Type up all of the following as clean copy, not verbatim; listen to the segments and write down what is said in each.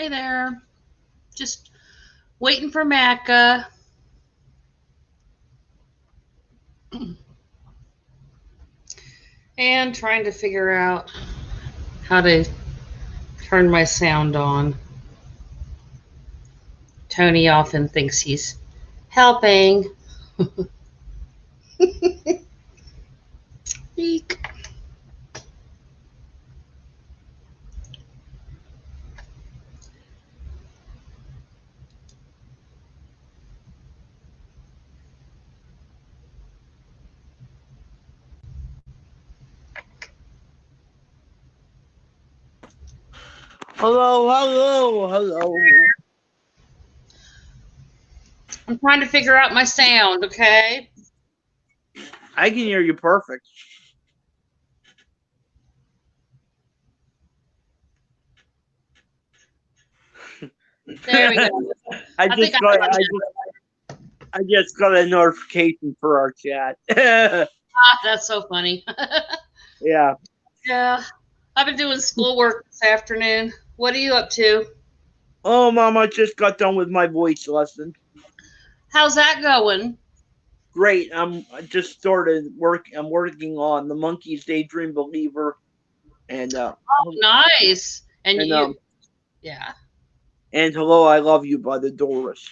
Hey there. Just waiting for Macca. And trying to figure out how to turn my sound on. Tony often thinks he's helping. Eek. Hello. I'm trying to figure out my sound, okay? I can hear you perfect. There we go. I I think just I got got it. I just got a notification for our chat. That's so funny. Yeah. Yeah. I've been doing schoolwork this afternoon. What are you up to? Oh, Mom, I just got done with my voice lesson. How's that going? Great. I just started work. I'm working on the Monkey's Daydream Believer, and Nice. And and you, yeah. and Hello, I Love You by the Doors.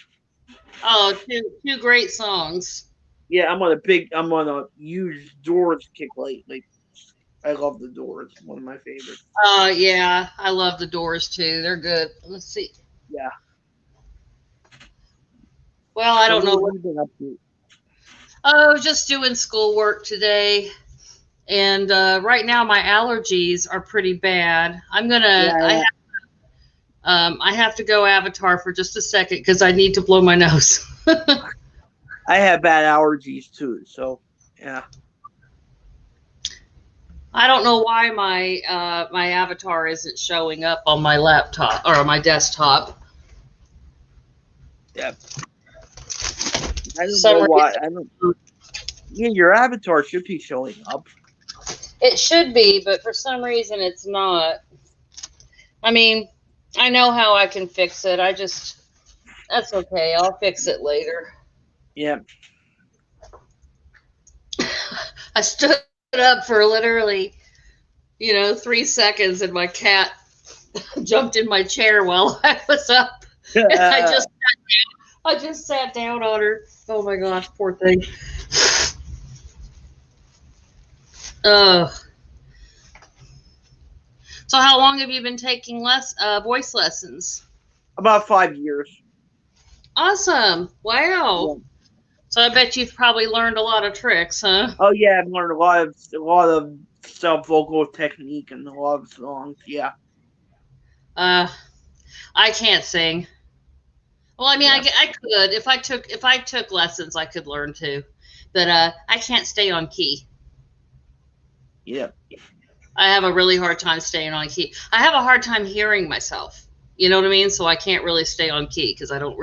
Oh, two great songs. Yeah, I'm on a huge Doors kick lately. I love the Doors. One of my favorites. Yeah, I love the Doors too. They're good. Let's see. Yeah. Well, I So don't what know have what. you been up to? Oh, just doing schoolwork today, and right now my allergies are pretty bad. I'm gonna. Yeah, I have to go Avatar for just a second because I need to blow my nose. I have bad allergies too, so yeah. I don't know why my Avatar isn't showing up on my laptop or on my desktop. Yeah. I don't know Some why. I don't. reason. Yeah, your avatar should be showing up. It should be, but for some reason it's not. I mean, I know how I can fix it. That's okay. I'll fix it later. Yeah. I stood up for literally, 3 seconds, and my cat jumped in my chair while I was up, and I just sat down on her. Oh my gosh, poor thing. Uh, so how long have you been taking voice lessons? About 5 years. Awesome! Yeah. Wow. So I bet you've probably learned a lot of tricks, huh? Oh yeah, I've learned a lot of self vocal technique and a lot of songs. Yeah. Uh, I can't sing. Well, I mean, Yeah. I could if I took lessons, I could learn too, but I can't stay on key. Yeah. I have a really hard time staying on key. I have a hard time hearing myself. You know what I mean? So I can't really stay on key because I don't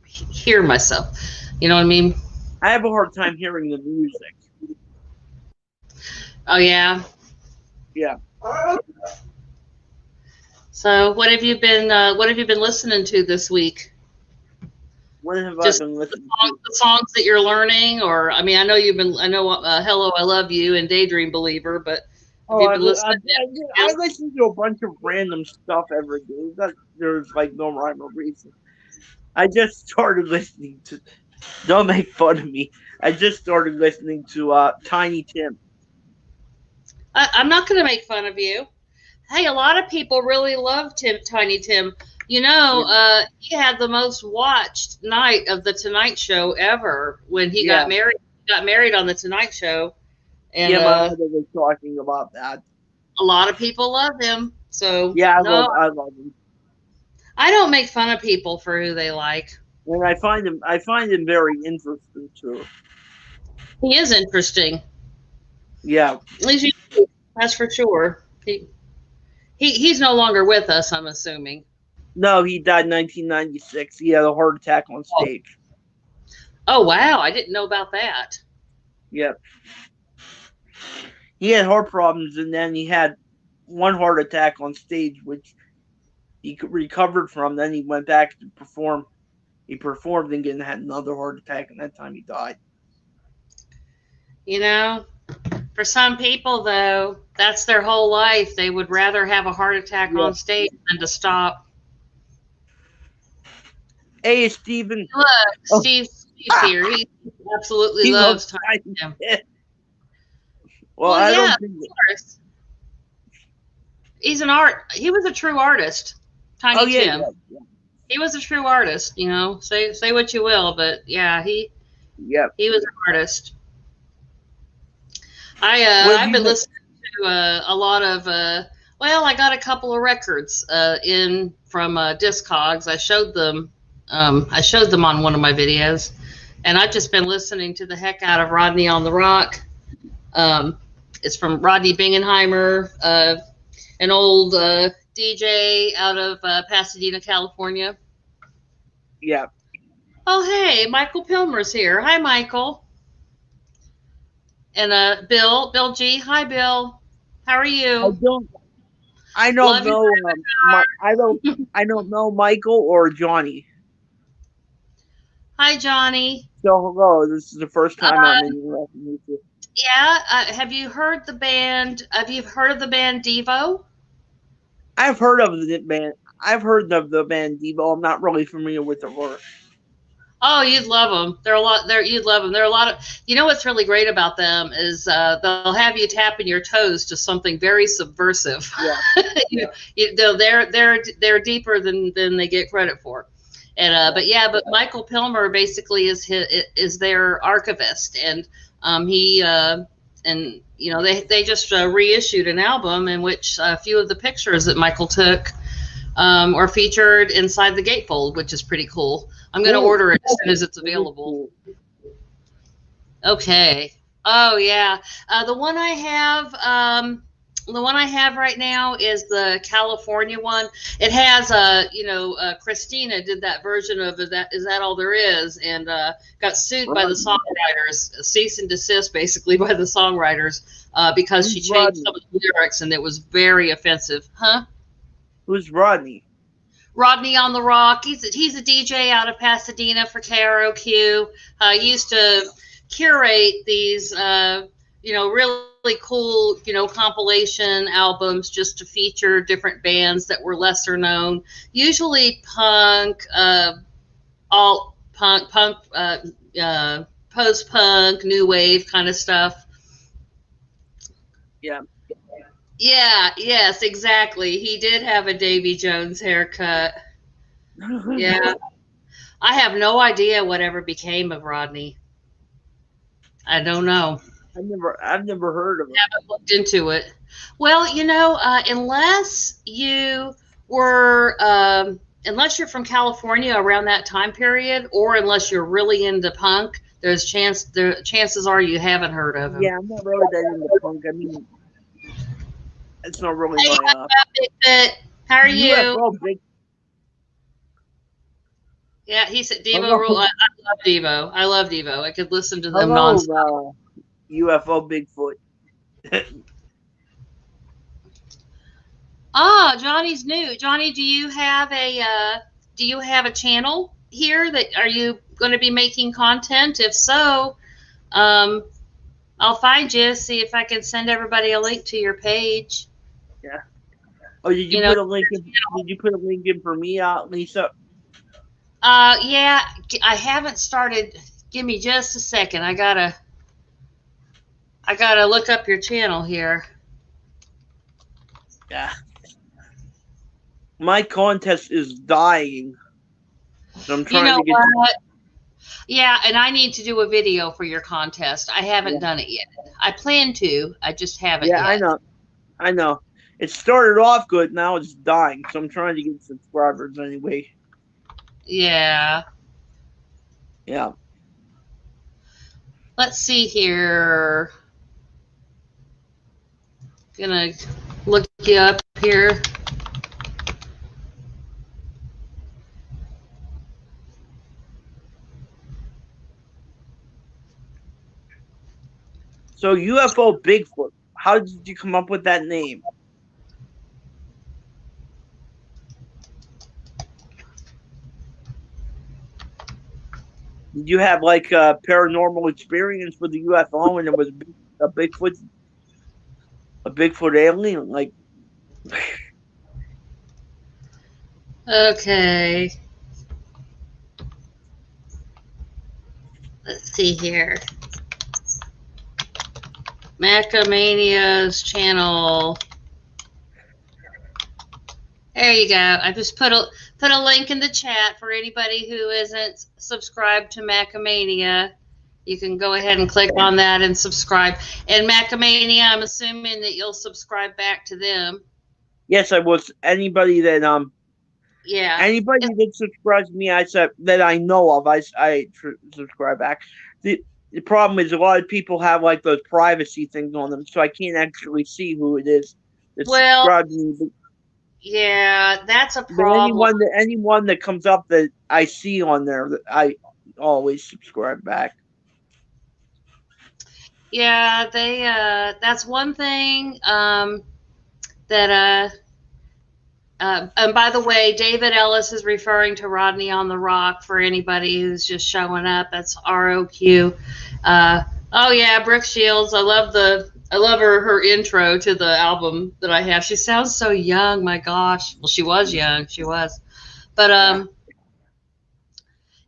hear myself. You know what I mean? I have a hard time hearing the music. Oh yeah. Yeah. So what have you been listening to this week? What have I Just been listening to? the songs that you're learning, or I mean, I know "Hello, I Love You" and "Daydream Believer," but have Oh, you been listening to I anything else? listen to a bunch of random stuff every day. There's like no rhyme or reason. I just started listening to. Don't make fun of me. I just started listening to Tiny Tim. I'm not going to make fun of you. Hey, a lot of people really love Tiny Tim. Yeah, He had the most watched night of the Tonight Show ever when he yeah, got married. He got married on the Tonight Show, and yeah. My mother was talking about that. a lot of people love him. So Yeah, no, I love him, I don't make fun of people for who they like. and I find him very interesting too. He is interesting. Yeah, At least that's for sure. He's no longer with us. I'm assuming. no, he died in 1996. He had a heart attack on Oh, stage. oh wow! I didn't know about that. Yeah, he had heart problems, and then he had one heart attack on stage, which he recovered from. Then he went back to perform. He performed and again had another heart attack, and that time he died. You know, for some people, though, that's their whole life. They would rather have a heart attack Yeah. on stage than to stop. Hey, Steven. Look, Oh, Steve's here. He absolutely he loves loves Tiny Tiny Tim. Tim. Well, Well, I yeah, don't of think. course. He's an art. He was a true artist, Oh Tiny yeah, Tim. yeah, He was a true artist. You know, say what you will, but yeah, yeah. he was an artist. What have I've you been been? listening to a lot of well, I got a couple of records in from Discogs. I showed them on one of my videos, and I've just been listening to the heck out of Rodney on the Rock. Um, it's from Rodney Bingenheimer, an old DJ out of Pasadena, California. Yeah, Oh, hey, Michael Pilmer's here. Hi, Michael. And Bill G. Hi, Bill. How are I you? don't. I don't Love you. know. I don't know Michael or Johnny. Hi, Johnny. So hello. This is the first time I'm Uh, interacting with you. yeah, have you heard the band? Have you heard of the band Devo? I've heard of the band. I've heard of the band Devo. I'm not really familiar with the work. Oh, you'd love them. They're a lot. You'd love them. They're a lot of. You know what's really great about them is they'll have you tapping your toes to something very subversive. Yeah, yeah, They're deeper than they get credit for. And yeah. but Michael Pilmer basically is their archivist, and he and you know they just reissued an album in which a few of the pictures that Michael took are featured inside the gatefold, which is pretty cool. I'm going to Cool. order it as soon as it's That is available. cool. Okay. Oh yeah. The one I have right now is the California one. It has Christina did that version of is that all there is, and got sued by the Rodney. songwriters, cease and desist basically by the songwriters because Who's she changed Rodney? some of the lyrics and it was very offensive. Huh? Who's Rodney? Rodney on the Rock. He's a DJ out of Pasadena for KROQ. Used to curate these, really cool, compilation albums just to feature different bands that were lesser known. Usually punk, alt punk, post punk, new wave kind of stuff. Yeah. Yeah. Yes. Exactly. He did have a Davy Jones haircut. Yeah. I have no idea whatever became of Rodney. I don't know. I've never heard of him. Haven't looked into it. Well, unless you're from California around that time period, or unless you're really into punk, chances are you haven't heard of him. Yeah, I'm not really that into punk. I mean, it's not really Hey, my Big Fit. How are you? UFO big. Yeah, he said Devo Hello, rule. I love Devo. I love Devo. I could listen to them hello, nonstop. UFO Bigfoot. Ah, Johnny's new. Johnny, do you have a channel here that are you going to be making content? If so, um, I'll find you, see if I can send everybody a link to your page. Yeah. Oh, did you You know, put a link in? Did you put a link in for me, Lisa? yeah, I haven't started. Give me just a second. I gotta look up your channel here. Yeah. My contest is dying, so I'm You trying know to get. what? Yeah, and I need to do a video for your contest. I haven't Yeah. done it yet. I plan to. I just haven't Yeah, I yet. know. I know. It started off good. Now it's dying, so I'm trying to get subscribers anyway. Yeah. Yeah. Let's see here. Gonna look you up here. So UFO Bigfoot. How did you come up with that name? Did you have like a paranormal experience with the UFO and it was a Bigfoot a Bigfoot alien? Like, Okay, let's see here. Macca Mania's channel. There you go. I just put a link in the chat for anybody who isn't subscribed to Macca Mania. You can go ahead and click on that and subscribe. And Macca Mania, I'm assuming that you'll subscribe back to them. yes, I was Yeah. anybody that subscribes to me, I said that I know of, subscribe back. The problem is a lot of people have like those privacy things on them, so I can't actually see who it is that Well, subscribed to me. yeah, that's a But problem. anyone that comes up that I see on there, that I always subscribe back. Yeah, they that's one thing that and by the way, David Ellis is referring to Rodney on the Rock for anybody who's just showing up. That's ROQ. Oh yeah, Brooke Shields. I love her intro to the album that I have. She sounds so young. My gosh. Well, she was young. She was. But Yeah,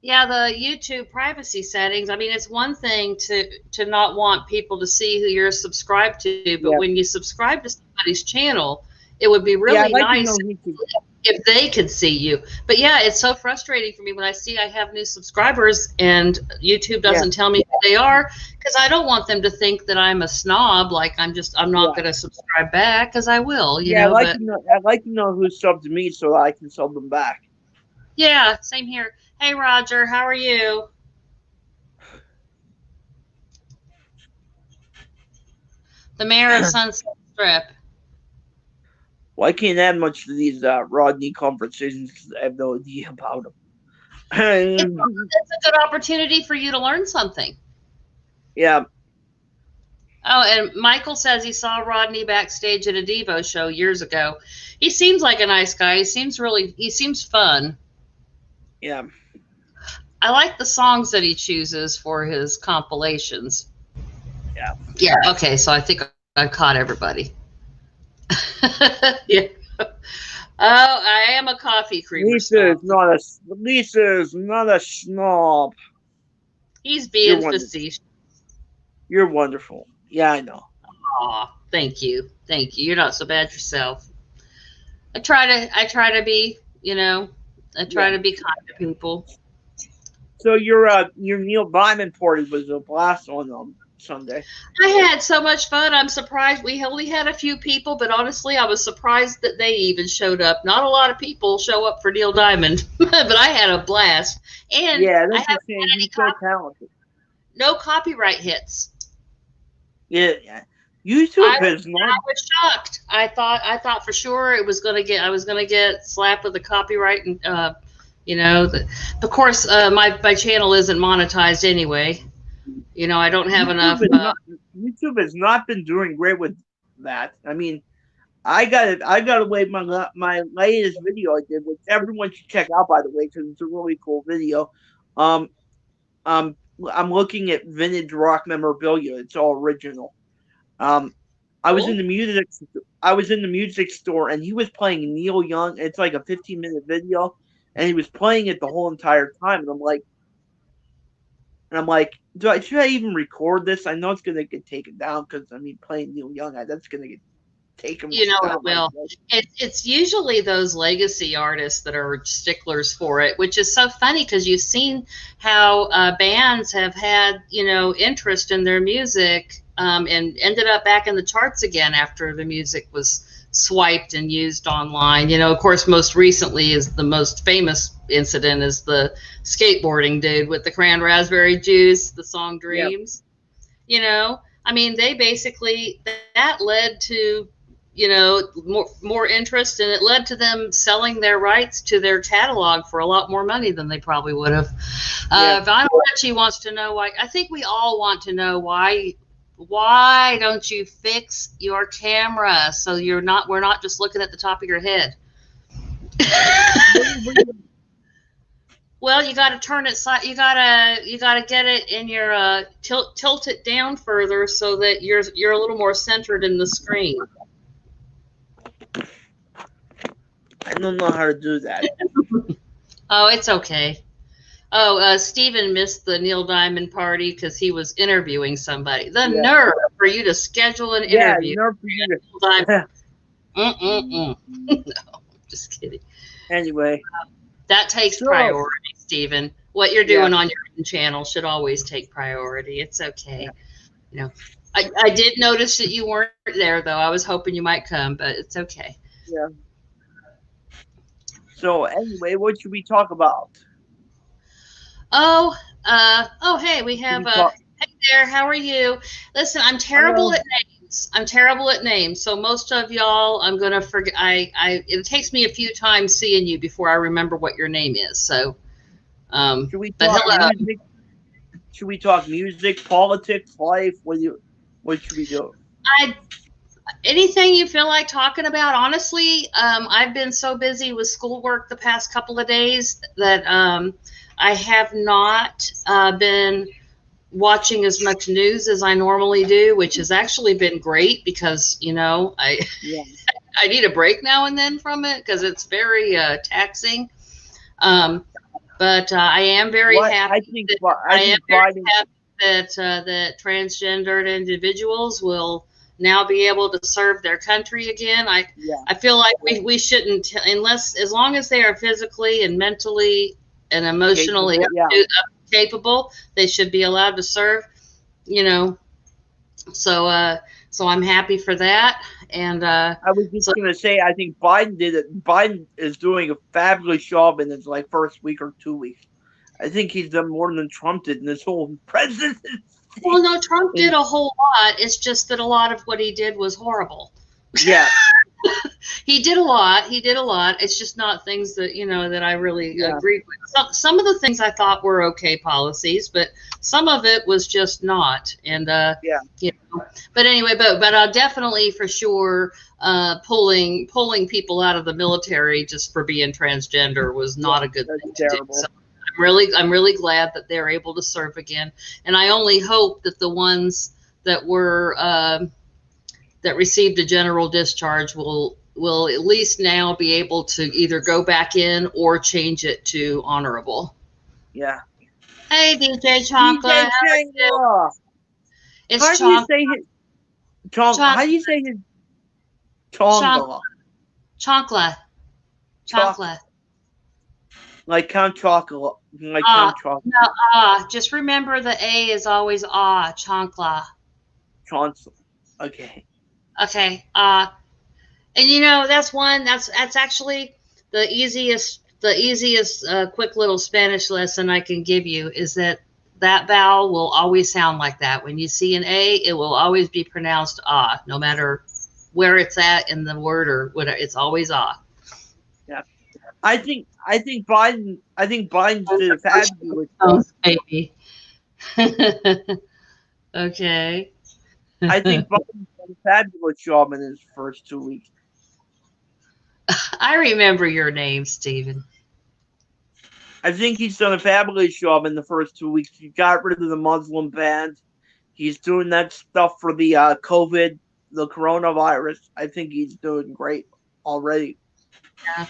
yeah, the YouTube privacy settings. I mean, it's one thing to not want people to see who you're subscribed to, but yeah, when you subscribe to somebody's channel, it would be yeah. I'd really like to nice know who. if they could see you. But yeah, it's so frustrating for me when I see I have new subscribers and YouTube Yeah, doesn't tell me who they are, because I don't want them to think that I'm a snob, like I'm not yeah, going to subscribe back, because I will, yeah. but I'd like to know who subbed to me so that I can sub them back. yeah, same here. Hey Roger, how are you? The mayor of Sunset Strip. Well, I can't add much to these Rodney conversations because I have no idea about them. It's a good opportunity for you to learn something. Yeah, Oh, and Michael says he saw Rodney backstage at a Devo show years ago. He seems like a nice guy. He seems fun. yeah. I like the songs that he chooses for his compilations. Yeah. Yeah, okay, so I think I've caught everybody. Yeah. Oh, I am a coffee creamer snob. Lisa is not a snob. He's You're being wonderful. facetious. You're wonderful. Yeah, I know. Aw, thank you. Thank you. You're not so bad yourself. I try to be, I try Yeah. to be kind to people. So your Neil Diamond party was a blast on Sunday. I had so much fun. I'm surprised we only had a few people, but honestly, I was surprised that they even showed up. Not a lot of people show up for Neil Diamond, but I had a blast. And Yeah, I that's haven't a shame. had He's so talented. no copyright hits. Yeah, yeah. YouTube has not. I was shocked. I thought for sure I was gonna get slapped with a copyright, and of course, my channel isn't monetized anyway. I don't have enough. YouTube has not been doing great with that. I mean, I got away my latest video I did, which everyone should check out by the way, because it's a really cool video. Um, I'm looking at vintage rock memorabilia. It's all original. Um, Cool. I was in the music store and he was playing Neil Young. It's like a 15-minute video, and he was playing it the whole entire time. And I'm like, should I even record this? I know it's gonna get taken down because I mean, playing Neil Young, that's gonna get taken It down. will. It's usually those legacy artists that are sticklers for it, which is so funny because you've seen how bands have had, interest in their music and ended up back in the charts again after the music was swiped and used online. Of course, most recently is the most famous incident is the skateboarding dude with the cran raspberry juice, the song Yep. Dreams. I mean, they basically that led to more interest, and it led to them selling their rights to their catalog for a lot more money than they probably would have. Yeah. Vinyl Richie wants to know why. I think we all want to know why don't you fix your camera so we're not just looking at the top of your head. Well, you got to turn it. You gotta get it in your tilt it down further so that you're a little more centered in the screen. I don't know how to do that. Oh, it's okay. Oh, Steven missed the Neil Diamond party because he was interviewing somebody. The Yeah. nerve for you to schedule an Yeah, interview. nerve for you Neil Diamond. to. No, just kidding. Anyway, That takes so priority, Steven. What you're yeah, doing on your own channel should always take priority. It's yeah, okay. You know, I did notice that you weren't there, though. I was hoping you might come, but it's okay. yeah. So anyway, what should we talk about? Hey, we Should have we talk? hey there, how are you? Listen, I'm terrible Hello. at names. I'm terrible at names. So most of y'all, I'm gonna forget. It takes me a few times seeing you before I remember what your name is. So, Should we but talk hello. music? Should we talk music, politics, life? What should we do? I Anything you feel like talking about. Honestly, I've been so busy with schoolwork the past couple of days that I have not been watching as much news as I normally do, which has actually been great because Yeah. I need a break now and then from it because it's very taxing. Um, but I am very What happy that I think Biden. that transgendered individuals will now be able to serve their country again. Yeah. I feel like we shouldn't, unless, as long as they are physically and mentally and emotionally Capable. Yeah. capable, they should be allowed to serve. You know, so I'm happy for that. And I was just so gonna say, I think Biden did it. Biden is doing a fabulous job in his like first week or 2 weeks. I think he's done more than Trump did in his whole presidency. well, no, Trump did a whole lot. It's just that a lot of what he did was horrible. Yeah. He did a lot. He did a lot. It's just not things that that I really Yeah. agreed with. Some of the things I thought were okay policies, but some of it was just not. And Yeah. but anyway, but I'll definitely for sure pulling people out of the military just for being transgender was not a good That's thing to do. terrible. So I'm really glad that they're able to serve again, and I only hope that the ones that were that received a general discharge will at least now be able to either go back in or change it to honorable. Yeah. Hey, DJ Chocolate, DJ how are you? Shangri-La. It's How do you Chonk say his Chonk How do you say his Chonk Chongala? Chonkla Choc Chonkla. like Count Chocolate, like Ah, Count Chocolate, no, just remember the A is always Chonkla. Chancellor. Okay. Okay, and that's actually the easiest quick little Spanish lesson I can give you is that vowel will always sound like that. When you see an A, it will always be pronounced no matter where it's at in the word or whatever. It's always Yeah. I think Biden did a fabulous job. Oh, baby. Okay. I think Biden did a fabulous job in his first 2 weeks. I remember your name, Stephen. I think he's done a fabulous job in the first 2 weeks. He got rid of the Muslim ban. He's doing that stuff for the COVID, the coronavirus. I think he's doing great already. Yeah.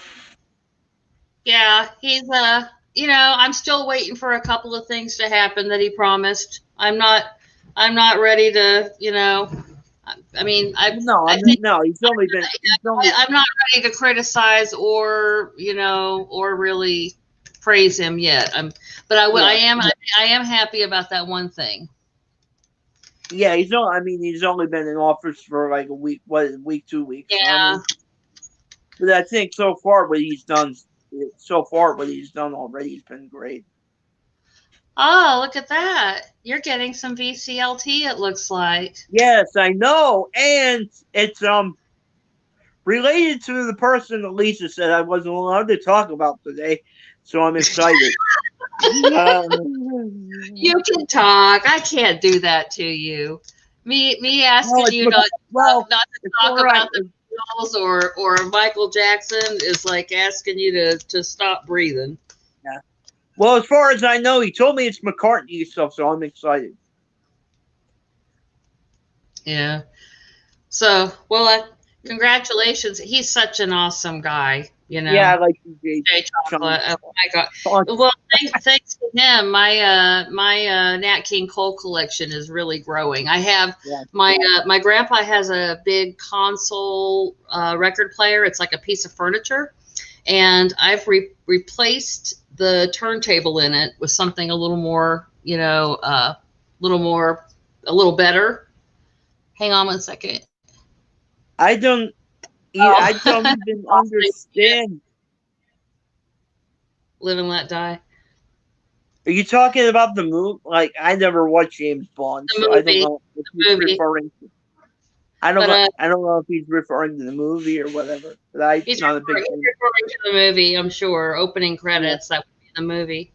Yeah, he's I'm still waiting for a couple of things to happen that he promised. I'm not ready to, I mean, No, I think no. He's only been. I'm not ready to criticize or, or really praise him yet. But I will. Yeah. I am happy about that one thing. Yeah, he's only. I mean, he's only been in office for like a week. What week? 2 weeks. Yeah. But I think so far what he's done. So far what he's done already has been great. Oh, look at that! You're getting some VCLT. It looks like. Yes, I know, and it's related to the person that Lisa said I wasn't allowed to talk about today, so I'm excited. You can talk. I can't do that to you. Me asking you not to talk about the Beatles or Michael Jackson is like asking you to stop breathing. Yeah. Well, as far as I know, he told me it's McCartney stuff, so I'm excited. Yeah. So, well, congratulations. He's such an awesome guy, you Yeah, know. I like DJ Jay Sean. Chocolate. Oh my God. Well, thanks to him, my Nat King Cole collection is really growing. I have Yeah. my grandpa has a big console record player. It's like a piece of furniture, and I've replaced the turntable in it with something a little more, little more, a little better. Hang on one second. I don't. Oh, I don't even understand. live and let die. Are you talking about the movie? Like, I never watched James Bond, The so I don't movie, know if the he's movie. referring to. I don't But know. I don't know if he's referring to the movie or whatever. But I'm not a big he's fan. referring to the movie, I'm sure. Opening Yeah. credits, that would be the movie.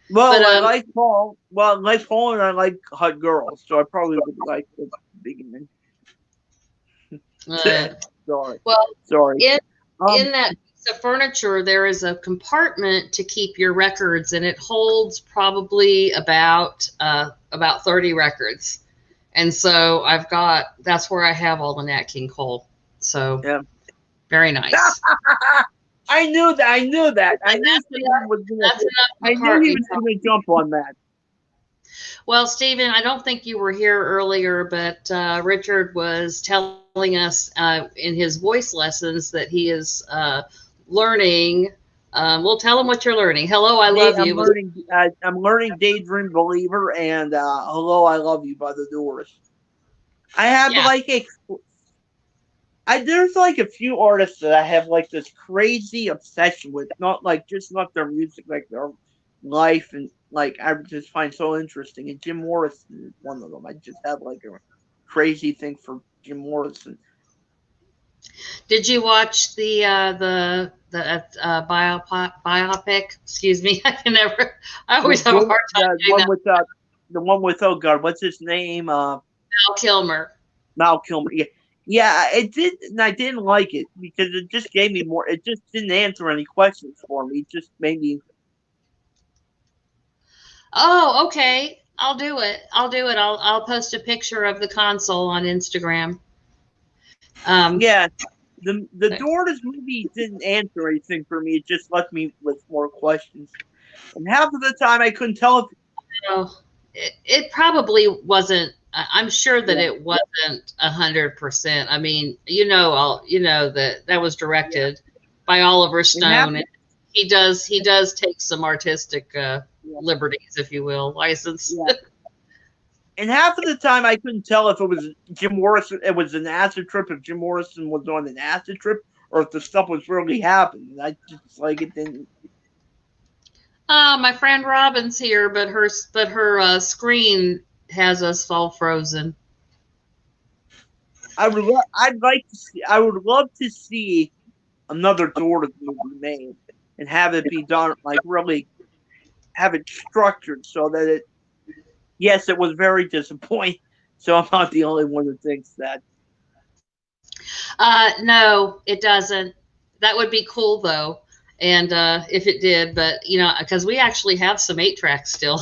But Well, I like Paul. Well, I like Paul, and I like hot girls, so I probably would like the beginning. uh, Sorry, well, sorry. in Um, in that piece of furniture, there is a compartment to keep your records, and it holds probably about 30 records. And so that's where I have all the Nat King Cole. So yeah. very nice. I knew that. I knew that. I And knew someone was gonna. that's I enough knew he McCartney. was gonna jump on that. Well, Stephen, I don't think you were here earlier, but Richard was telling us in his voice lessons that he is learning. We'll tell him what you're learning. Hello, I love I'm you. learning. I'm learning Daydream Believer and Hello, I Love You by the Doors. I have Yeah. like a. There's like a few artists that I have like this crazy obsession with. Not like just not their music, like their life, and like I just find so interesting. And Jim Morrison is one of them. I just have like a crazy thing for Jim Morrison. Did you watch the biopic? Excuse me. I can never. I always have a hard time The doing one that. with oh god, what's his name? Val Kilmer. Mal Kilmer. Yeah, yeah, it did, and I didn't like it because it just gave me more. It just didn't answer any questions for me. It just made me. Oh, okay. I'll do it. I'll post a picture of the console on Instagram. Um, Yeah, the Doors movie didn't answer anything for me. It just left me with more questions, and half of the time I couldn't tell if. Oh, it probably wasn't. I'm sure that Yeah, it wasn't 100%. I mean, that was yeah, directed by Oliver and half. Stone, and he does take some artistic Yeah, liberties, if you will, license. yeah. And half of the time, I couldn't tell if it was Jim Morrison. It was an acid trip. If Jim Morrison was on an acid trip, or if the stuff was really happening. I just like it didn't. My friend Robin's here, but her screen has us all frozen. I'd like to see. I would love to see another Doors movie made and have it be done like really have it structured so that it. Yes, it was very disappointing. So I'm not the only one who thinks that. No, it doesn't. That would be cool though, and if it did, but because we actually have some 8 tracks still.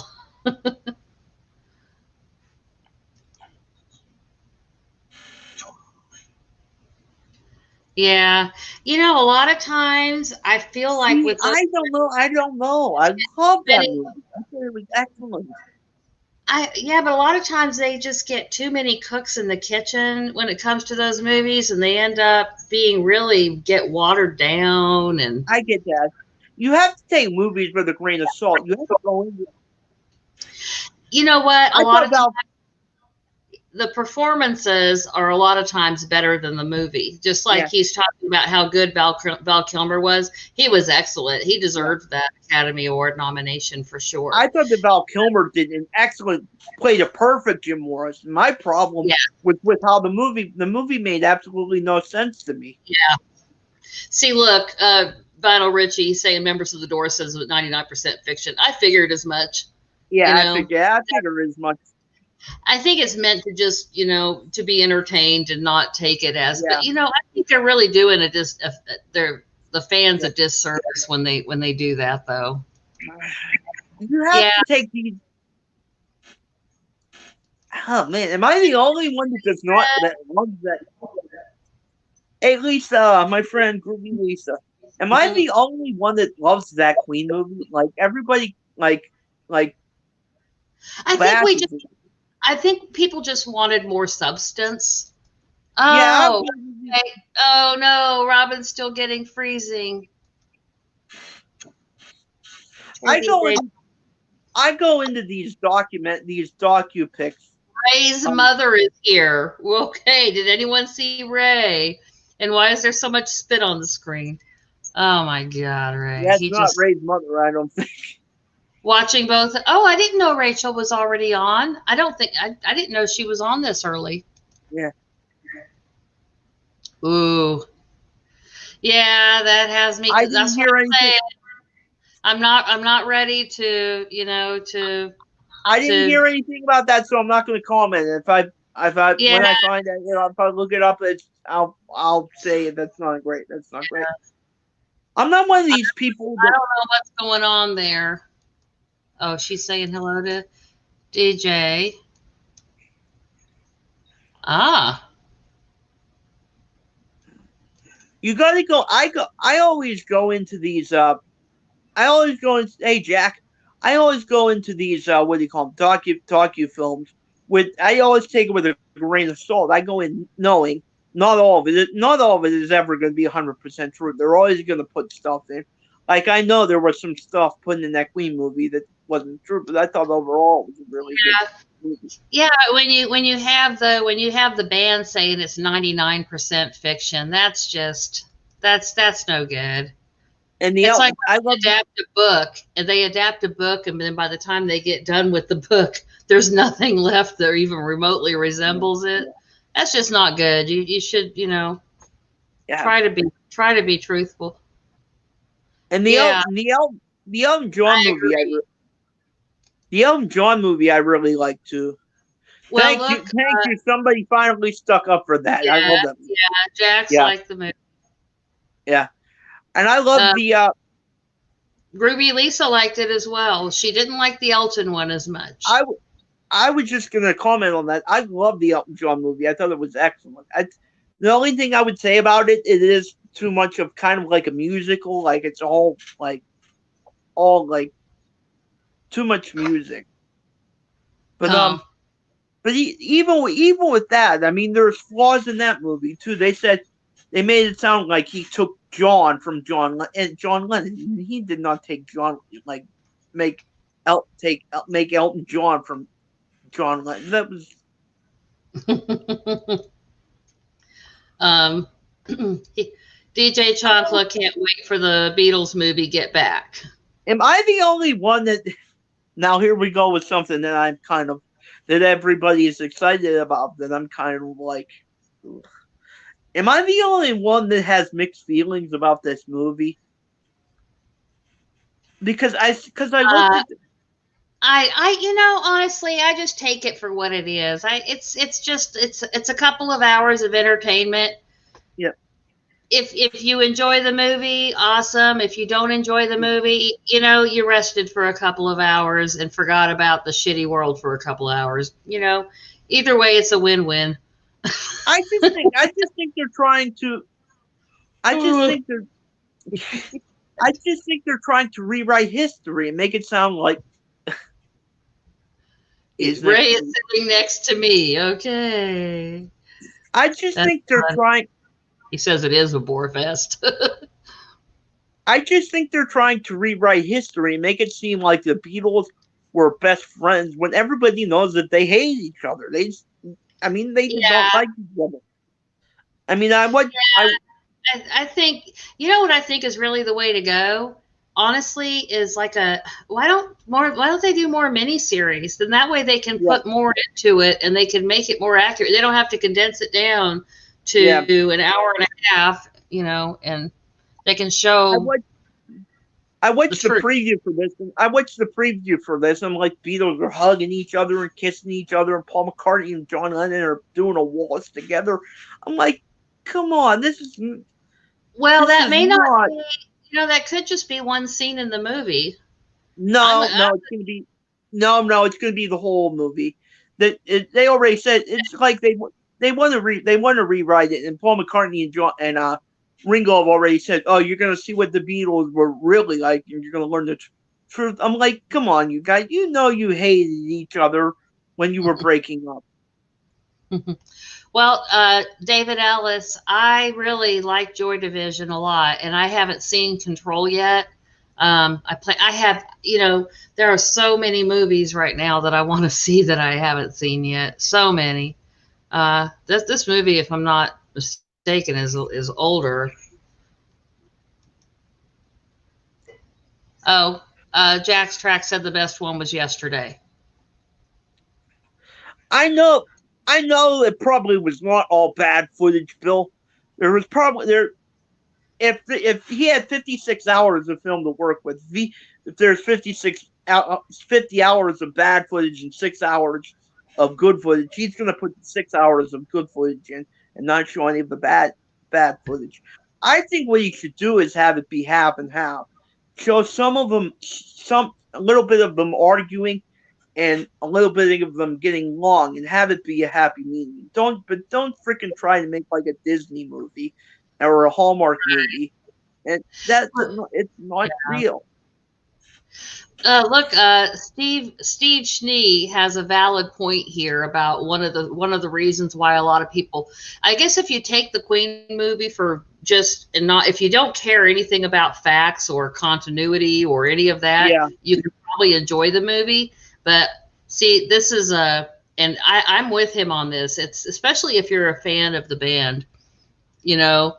Yeah, a lot of times I feel like See, with those I don't know. I don't know. I love that many, movie. I thought it was excellent. yeah, but a lot of times they just get too many cooks in the kitchen when it comes to those movies, and they end up being really get watered down. And I get that. You have to take movies with a grain of salt. You have to go into. you know what? A I lot thought of times about. the performances are a lot of times better than the movie. Just like Yeah, he's talking about how good Val Kilmer was, he was excellent. He yeah. deserved that Academy Award nomination for sure. I thought that Val Kilmer did an excellent, played a perfect Jim Morrison. My problem Yeah, was with how the movie made absolutely no sense to me. yeah. See, look, Vinyl Richie saying members of the Doors says it was 99% fiction. I figured as much. You Yeah, know, I figure as much. I think it's meant to just, to be entertained and not take it as. Yeah, But I think they're really doing it. Just they're the fans yeah. a disservice when they do that, though. You have Yeah, to take these. Oh man, am I the only one that does not that loves that? Hey Lisa, my friend Groovy Lisa, am I mhm. the only one that loves that Queen movie? Like everybody, like I think we bashes just. it. I think people just wanted more substance. Yeah, Oh, okay. Oh no, Robin's still getting freezing. Poor I go DJ. in. I go into these docu pics. Ray's Um, mother is here. Okay, did anyone see Ray? And why is there so much spit on the screen? Oh my God, Ray. that's He not just Ray's mother. I don't think. watching both. Oh, I didn't know Rachel was already on. I don't think I didn't know she was on this early. Yeah, Ooh, yeah, that has me. I didn't That's what hear I'm anything. saying. I'm not ready to to I didn't to hear anything about that, so I'm not going to comment. yeah. when I find out, if I look it up, I'll say that's not great. That's not great. I'm not one of these people I that don't know what's going on there. Oh, she's saying hello to DJ. Ah, you got to go. I always go into these. I always go into. Hey Jack, I always go into these. What do you call them? Docu films. With I always take it with a grain of salt. I go in knowing not all of it is ever going to be 100% true. They're always going to put stuff in. Like I know there was some stuff put in that Queen movie that wasn't true, but I thought overall it was a really good yeah, movie. yeah. When you have the band saying it's 99% fiction, that's just that's no good. And It's like I when love they adapt a book, and they adapt a book, and then by the time they get done with the book, there's nothing left that even remotely resembles it. That's just not good. You should yeah. try to be truthful. And Yeah, The Elton John I movie agree. the Elton John movie I really like too. Well, look, Thank you. Somebody finally stuck up for that. I love yeah, that. yeah. Jack's Yeah, like the movie. yeah. And I love Uh, the. Ruby Lisa liked it as well. She didn't like the Elton one as much. I I was just gonna comment on that. I love the Elton John movie. I thought it was excellent. The only thing I would say about it, it is too much of kind of like a musical. Like it's all like too much music. But Oh, even with that, I mean, there's flaws in that movie too. They said they made it sound like he took John from John Lennon. He did not take John like make make Elton John from John Lennon. That was. um, DJ Chancla can't wait for the Beatles movie Get Back. Am I the only one that? Now here we go with something that I'm kind of that everybody is excited about. That I'm kind of like. Am I the only one that has mixed feelings about this movie? Because I looked Uh, at. honestly, I just take it for what it is. It's just it's a couple of hours of entertainment. Yeah. If you enjoy the movie, awesome. If you don't enjoy the movie, you rested for a couple of hours and forgot about the shitty world for a couple of hours. Either way, it's a win-win. I just think they're trying to. I just think they're. I just think they're trying to rewrite history and make it sound like isn't it? Ray is sitting next to me. Okay, I just that's think they're fun. trying. He says it is a bore fest. I just think they're trying to rewrite history and make it seem like the Beatles were best friends when everybody knows that they hate each other. I mean, they did not Yeah, like each other. I mean, I what I I think what I think is really the way to go. Honestly, is like why don't they do more miniseries? Then that way they can yeah put more into it and they can make it more accurate. They don't have to condense it down yeah. to an hour and a half, and they can I show watched I the watched the truth. preview for this. And I watched the preview for this. And like Beatles are hugging each other and kissing each other, and Paul McCartney and John Lennon are doing a waltz together. I'm like, come on, Well, this that is may not not. be, that could just be one scene in the movie. I'm, No, no, it's gonna be no, it's gonna be the whole movie. They already said it's like they want to rewrite it, and Paul McCartney and John and Ringo have already said, "Oh, you're gonna see what the Beatles were really like, and you're gonna learn the truth." I'm like, come on, you guys, you know you hated each other when you were breaking up. well, David Ellis, I really like Joy Division a lot, and I haven't seen Control yet. I have, there are so many movies right now that I want to see that I haven't seen yet. So many. This movie, if I'm not mistaken, is older. Oh, Jack's Track said the best one was yesterday. I know, I know, it probably was not all bad footage, Bill. There was probably there if he had 56 hours of film to work with, if there's 50 hours of bad footage and 6 hours of good footage, he's going to put 6 hours of good footage in and not show any of the bad footage. I think what he should do is have it be half and half. Show some of them, some a little bit of them arguing, and a little bit of them getting long, and have it be a happy medium. Don't freaking try to make like a Disney movie or a Hallmark movie, and it's not Yeah. real. Look, Steve Schnee has a valid point here about one of the reasons why a lot of people. I guess if you take the Queen movie for just and not if you don't care anything about facts or continuity or any of that, Yeah, you can probably enjoy the movie. But see, this is and I'm with him on this. It's especially if you're a fan of the band, you know.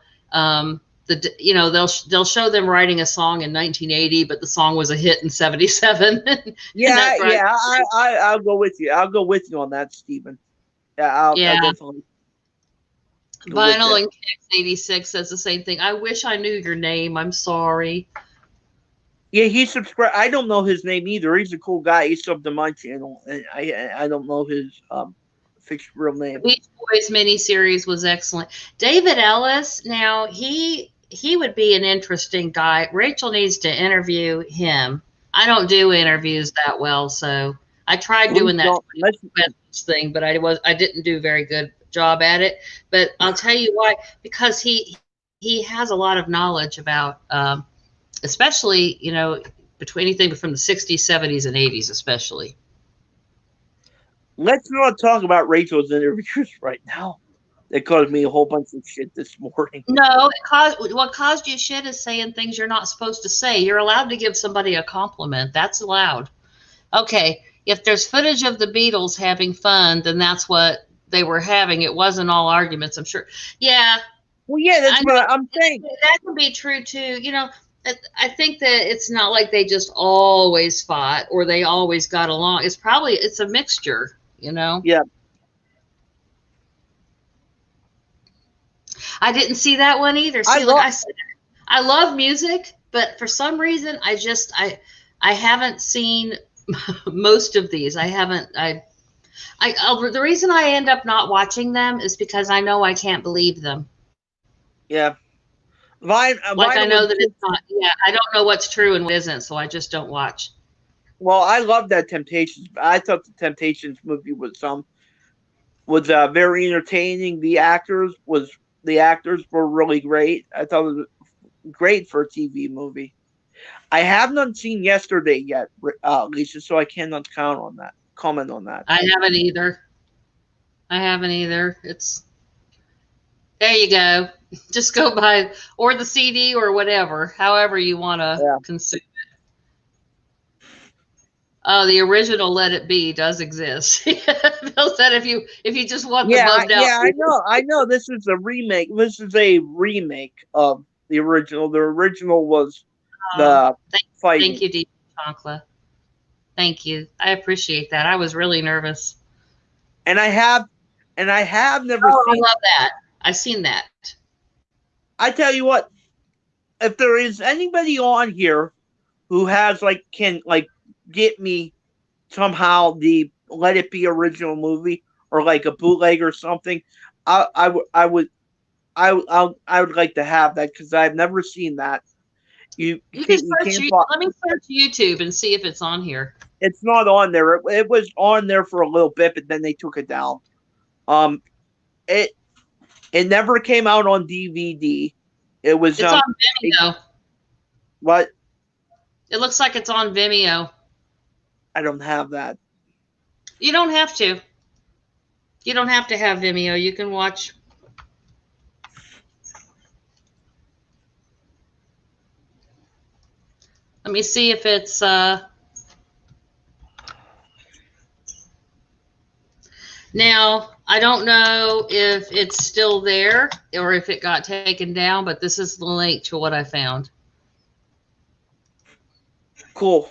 They'll show them writing a song in 1980, but the song was a hit in 77, and yeah, that drives yeah. I'll go with you. I'll go with you on that, Stephen. Yeah, I'll yeah. definitely go with Vinyl that. and Kicks 86 says the same thing. I wish I knew your name. I'm sorry. Yeah, he's subscribed. I don't know his name either. He's a cool guy. He's subbed to my channel, and I don't know his fixed real name. Beach Boys miniseries was excellent. David Ellis, now he would be an interesting guy. Rachel needs to interview him. I don't do interviews that well, so I tried Please doing that don't. Let's, thing, but I didn't do a very good job at it. But I'll tell you why, because he has a lot of knowledge about, especially between anything from the 60s, 70s, and 80s, especially. let's not talk about Rachel's interviews right now. They caused me a whole bunch of shit this morning. No, what caused you shit is saying things you're not supposed to say. You're allowed to give somebody a compliment. That's allowed. Okay, if there's footage of the Beatles having fun, then that's what they were having. It wasn't all arguments, I'm sure. Yeah, Well, yeah, that's I know what I'm saying. that can be true too. I think that it's not like they just always fought or they always got along. It's a mixture. Yeah, I didn't see that one either. I See, like love. I said, I love music, but for some reason, I haven't seen most of these. I haven't. The reason I end up not watching them is because I know I can't believe them. Yeah, Like I know was that it's not. Yeah, I don't know what's true and what isn't, so I just don't watch. well. I love that Temptations. I thought the Temptations movie was very entertaining. The actors were really great. I thought it was great for a TV movie. I have not seen Yesterday yet, Lisa, so I cannot comment on that. I haven't either. I haven't either. It's there you go. Just go by or the CD or whatever, however you want to Yeah, consume. Oh, the original "Let It Be" does exist. Bill said if you just want the bummed out. yeah. I know. This is a remake. This is a remake of the original. The original was Oh, the thank fighting, you, D. Chancla. Thank you. I appreciate that. I was really nervous. and I have never Oh, I seen. love that. I've seen that. I tell you what, if there is anybody on here who has can get me somehow the Let It Be original movie or like a bootleg or something, I would like to have that because I've never seen that. You can you search. can't find. Let me search YouTube and see if it's on here. It's not on there. It was on there for a little bit, but then they took it down. Um, it it never came out on DVD. It was It's on it, Vimeo. what It looks like it's on Vimeo. I don't have that. You don't have to. You don't have to have Vimeo. You can watch. Let me see if it's. Now, I don't know if it's still there or if it got taken down, but this is the link to what I found. Cool.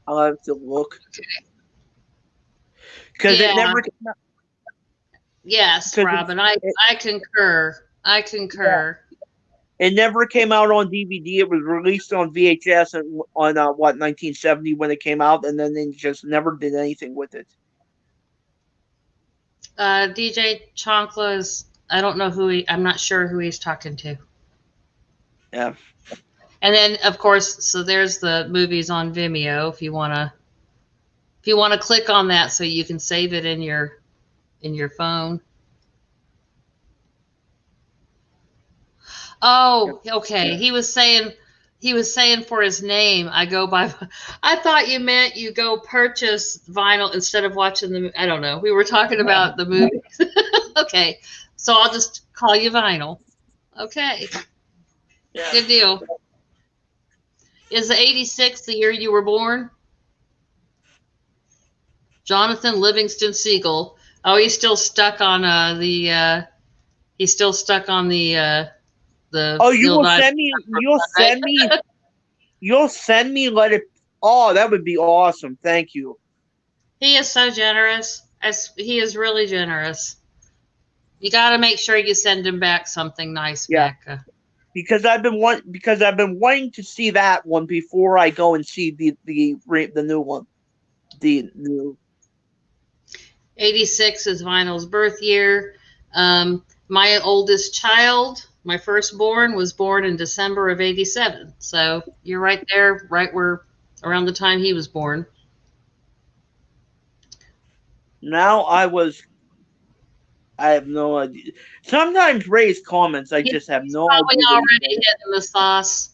I'll have to look because it Yeah. never. Yes, Because Robin. I concur. I concur. it never came out on DVD. It was released on VHS on 1970 when it came out, and then they just never did anything with it. DJ Chankla is. I don't know who he. I'm not sure who he's talking to. Yeah. And then, of course, so there's the movies on Vimeo if you wanna click on that so you can save it in your phone. Oh, okay. Yeah. He was saying for his name, I go by. I thought you meant you go purchase vinyl instead of watching the. I don't know. We were talking about the movies. Okay, so I'll just call you Vinyl. Okay, Yeah. good deal. Is the 86 the year you were born? Jonathan Livingston Siegel. Oh, he's still stuck on he's still stuck on the Oh, you Neil will Diamond. send me. You'll send me. Let it. Oh, that would be awesome. Thank you. He is so generous. He is really generous. You got to make sure you send him back something nice, Yeah. Macca. Because I've been wanting to see that one before I go and see the new one. The new 86 is Vinyl's birth year. My oldest child, my firstborn, was born in December of 87. So you're right there, right where around the time he was born. now I have no idea. Sometimes Ray's comments, I just have no Probably idea. already hitting the sauce.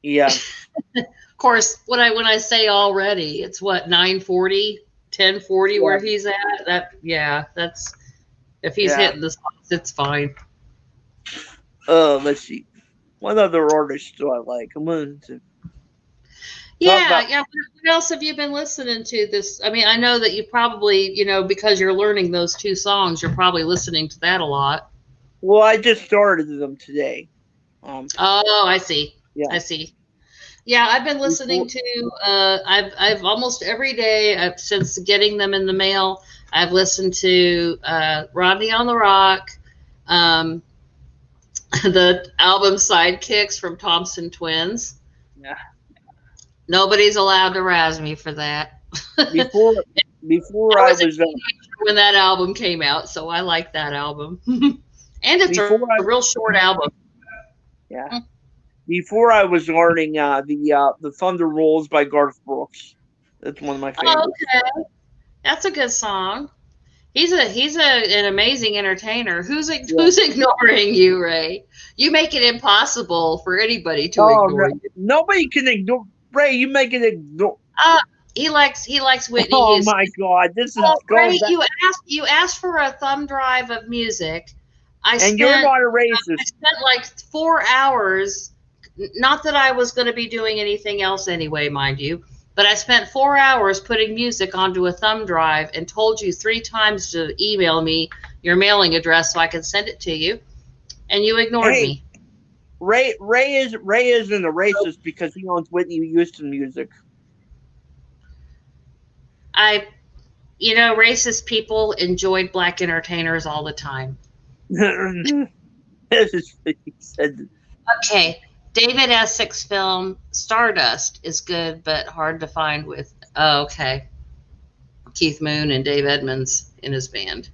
Yeah. Of course, when I say already, it's what 9:40, 10:40 where he's at. That's if he's hitting the sauce, it's fine. Let's see. What other artists do I like? I'm going to Yeah. What else have you been listening to this? I mean, I know that you probably, because you're learning those two songs, you're probably listening to that a lot. Well, I just started them today. Oh, I see. Yeah. I see. Yeah, I've been listening to. I've almost every day since getting them in the mail. I've listened to Rodney on the Rock, the album Sidekicks from Thompson Twins. Yeah. Nobody's allowed to razz me for that. Before I was when that album came out, so I like that album. And it's a real short album. Yeah. Before I was learning the Thunder Rolls by Garth Brooks. That's one of my favorites. Okay, that's a good song. He's an amazing entertainer. Who's ignoring you, Ray? You make it impossible for anybody to ignore you. Nobody can ignore Ray. You make it ignore. He likes Whitney. Oh my God, this is Ray. You asked for a thumb drive of music. You're not a racist. I spent like 4 hours. Not that I was going to be doing anything else anyway, mind you, but I spent 4 hours putting music onto a thumb drive and told you 3 times to email me your mailing address so I can send it to you, and you ignored me. Ray isn't a racist because he owns Whitney Houston music. Racist people enjoyed black entertainers all the time. Okay. David Essex film Stardust is good, but hard to find with. Oh, okay. Keith Moon and Dave Edmunds in his band.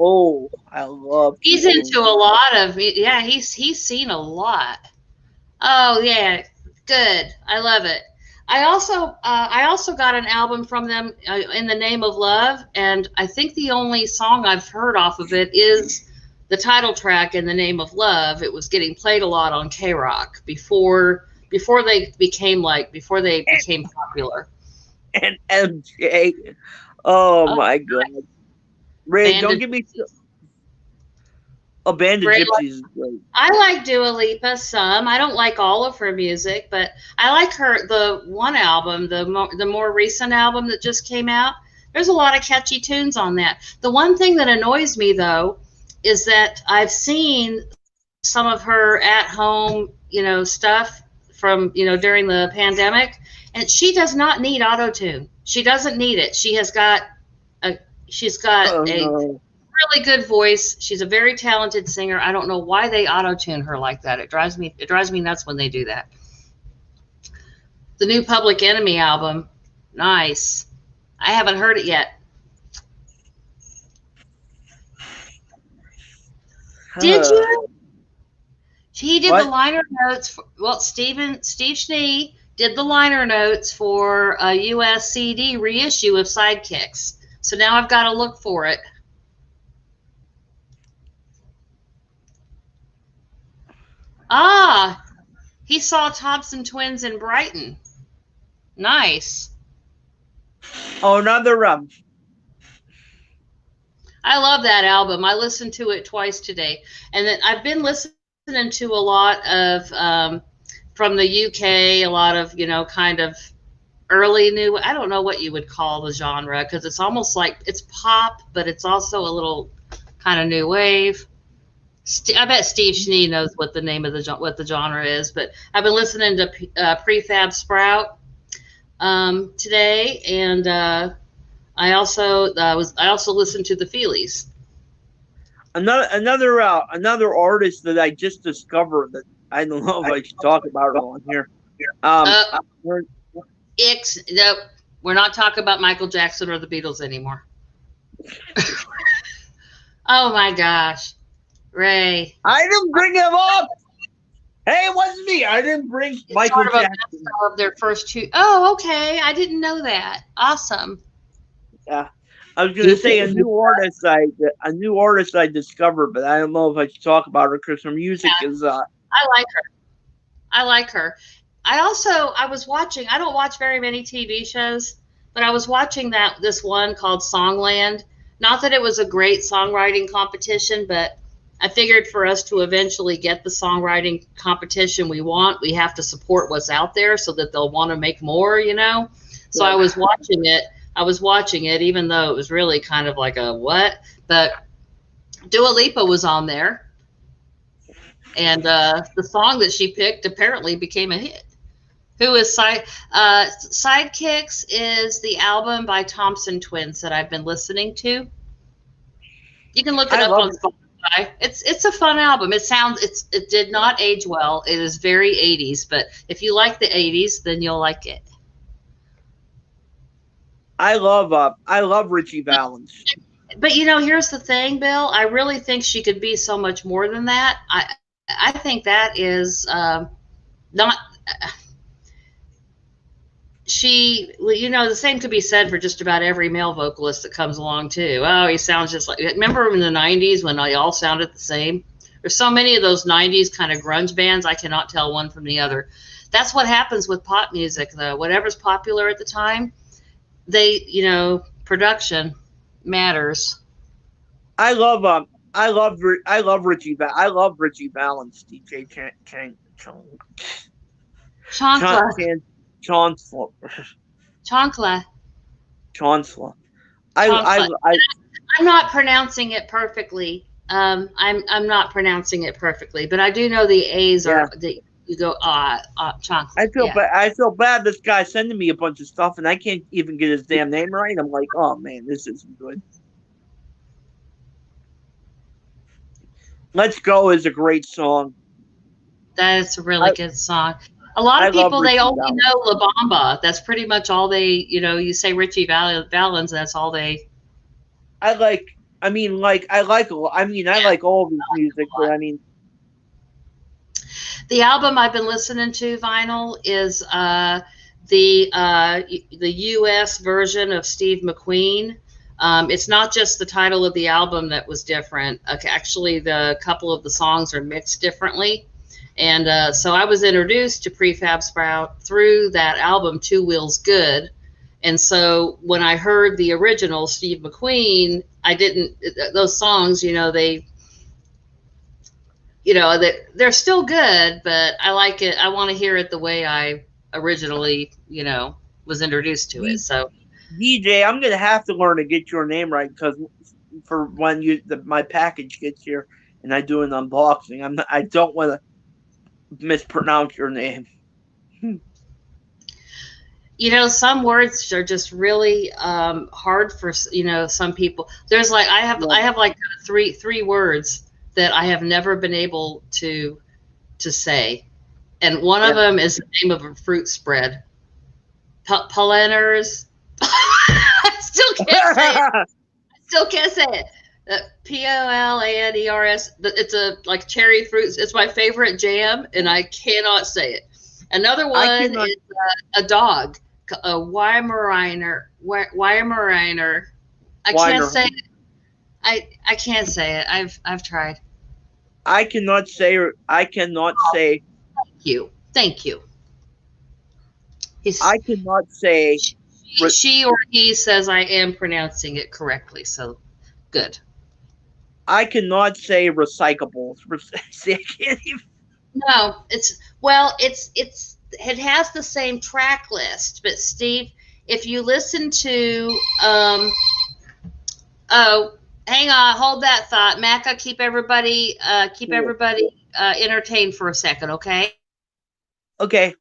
Oh, I love. He's into a lot of. Yeah, he's seen a lot. Oh yeah, good. I love it. I also got an album from them in the name of love, and I think the only song I've heard off of it is the title track in the name of love. It was getting played a lot on K Rock before they became popular. And MJ. Oh Oh, my god. Ray, Band don't of give me Gypsies. a band of Ray, gypsies is great. I like Dua Lipa some. I don't like all of her music, but I like her the one album, the more recent album that just came out. There's a lot of catchy tunes on that. The one thing that annoys me though is that I've seen some of her at home, stuff from, during the pandemic, and she does not need auto tune. She doesn't need it. A she's got Oh a no. really good voice. She's a very talented singer. I don't know why they auto tune her like that. It drives me nuts when they do that. The new Public Enemy album, nice. I haven't heard it yet. Did you? He did the What? liner notes. Well, Steve Schnee did the liner notes for a US CD reissue of Sidekicks. So now I've got to look for it. Ah, he saw Thompson Twins in Brighton. Nice. Oh, another I love that album. I listened to it twice today, and then I've been listening to a lot of from the UK, a lot of kind of early new. I don't know what you would call the genre because it's almost like it's pop, but it's also a little kind of new wave. I bet Steve Schnee knows what the name of what the genre is, but I've been listening to Prefab Sprout today, and I also listened to the Feelies. another artist that I just discovered that I don't know if I should talk about it on here. Uh, We're- Nope, we're not talking about Michael Jackson or the Beatles anymore. Oh my gosh, Ray. I didn't bring him up. Hey, it wasn't me. I didn't bring It's Michael sort of a best Jackson. of their first two. Oh, okay. I didn't know that. Awesome. Yeah, I was gonna say a new artist I discovered, but I don't know if I should talk about her because her music Yeah, is I like her. I like her. I was watching. I don't watch very many TV shows, but I was watching this one called Songland. Not that it was a great songwriting competition, but I figured for us to eventually get the songwriting competition we want, we have to support what's out there so that they'll want to make more. So yeah. I was watching it, even though it was really kind of like a what. But Dua Lipa was on there, and the song that she picked apparently became a hit. Who is Sidekicks is the album by Thompson Twins that I've been listening to. You can look it I up love on Spotify. It's a fun album. It did not age well. It is very 80s, but if you like the 80s, then you'll like it. I love Richie Valens. But here's the thing, Bill. I really think she could be so much more than that. I think that is not she. Well, the same could be said for just about every male vocalist that comes along too. Oh, he sounds just like. Remember in the '90s when they all sounded the same? There's so many of those '90s kind of grunge bands. I cannot tell one from the other. That's what happens with pop music, though. Whatever's popular at the time, production matters. I love I love Richie Valens. DJ Chancla, Chancellor Chancla, Chancellor. Chancla. I I'm not pronouncing it perfectly. I'm not pronouncing it perfectly, but I do know the A's yeah. are that you go chocolate. I feel Yeah. bad. I feel bad. This guy sending me a bunch of stuff, and I can't even get his damn name right. I'm like, oh man, this isn't good. Let's Go is a great song. That's a really I good song. A lot I of love people they Richie only Valens. know La Bamba. That's pretty much all they. You say Richie Valens. That's all they. I like. I mean, like I like. I mean, I like all of his music, but I mean, The album I've been listening to vinyl is the U.S. version of Steve McQueen. It's not just the title of the album that was different. Okay, actually, the couple of the songs are mixed differently. And so I was introduced to Prefab Sprout through that album, Two Wheels Good. And so when I heard the original Steve McQueen, I didn't, those songs, they're still good, but I like it. I want to hear it the way I originally, was introduced to it. So, DJ, I'm gonna have to learn to get your name right because for when my package gets here and I do an unboxing, I don't want to mispronounce your name. some words are just really hard for some people. There's like Yeah, I have like three words that I have never been able to say, and one yeah. of them is the name of a fruit spread. Polliners. I still can't say it. Still can't say it. Pollaners. It's a like cherry fruits. It's my favorite jam, and I cannot say it. Another I one cannot. is a dog, a Weimaraner. Weimaraner. I can't Weiner. say it. I can't say it. I've tried. I cannot say. I cannot say. Thank you. Thank you. He's I cannot say. she or he says I am pronouncing it correctly. So good. I cannot say recyclables. I can't even. No, it has the same track list, but Steve, if you listen to oh, hang on, hold that thought. Macca, keep Cool. everybody entertained for a second, okay? Okay.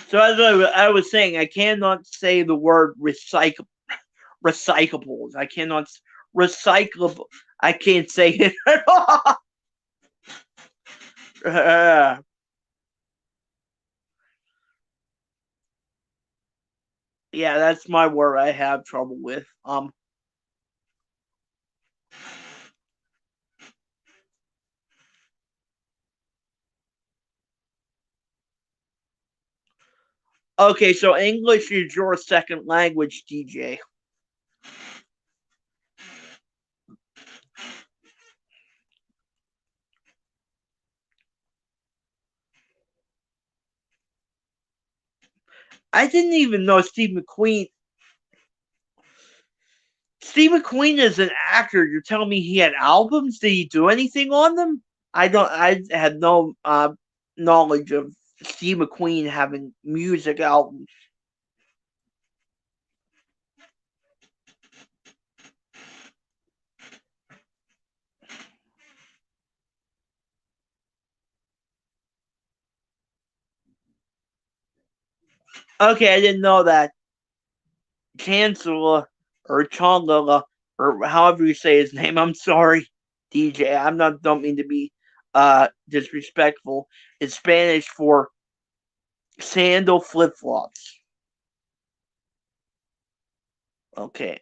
So as I was saying, I cannot say the word recyclables. I cannot recyclable. I can't say it at all. Yeah, that's my word I have trouble with. Okay, so English is your second language, DJ. I didn't even know Steve McQueen. Steve McQueen is an actor. You're telling me he had albums? Did he do anything on them? I don't. I had no knowledge of Steve McQueen having music albums. Okay, I didn't know that. Chancellor or Chandler or however you say his name. I'm sorry, DJ. I'm not. Don't mean to be disrespectful. It's Spanish for sandal flip flops. Okay,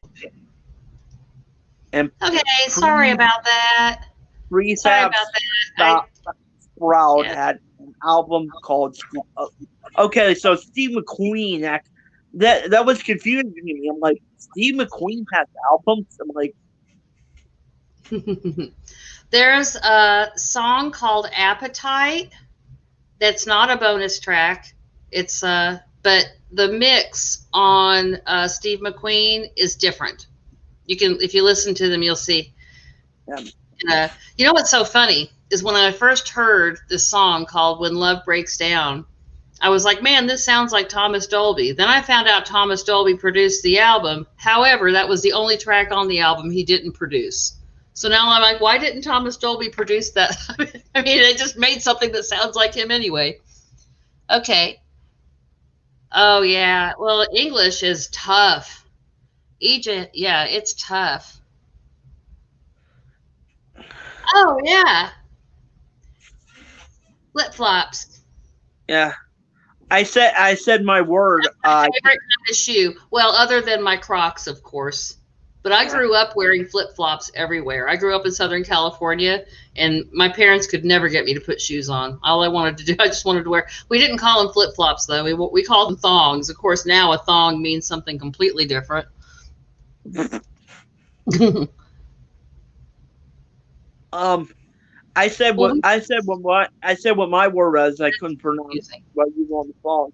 and Okay, sorry pre about that. Sorry prefab about that. Sprout Yeah. had an album called. Okay, so Steve McQueen that was confusing to me. I'm like, Steve McQueen has albums. I'm like, There's a song called Appetite that's not a bonus track. But the mix on Steve McQueen is different. If you listen to them, you'll see. um, You know what's so funny is when I first heard this song called "When Love Breaks Down," I was like, "Man, this sounds like Thomas Dolby." Then I found out Thomas Dolby produced the album. However, that was the only track on the album he didn't produce. So now I'm like, why didn't Thomas Dolby produce that? I mean, it just made something that sounds like him anyway. Okay. Oh yeah. Well, English is tough. Egypt, yeah, it's tough. Oh yeah, flip flops. yeah. I said my word. My favorite kind of shoe. Well, other than my Crocs, of course. But I Yeah. grew up wearing flip flops everywhere. I grew up in Southern California, and my parents could never get me to put shoes on. All I wanted to do, I just wanted to wear. We didn't call them flip flops though. We called them thongs. Of course, now a thong means something completely different. um, Well, we I said what my word was. I couldn't pronounce confusing. what you were on the phone.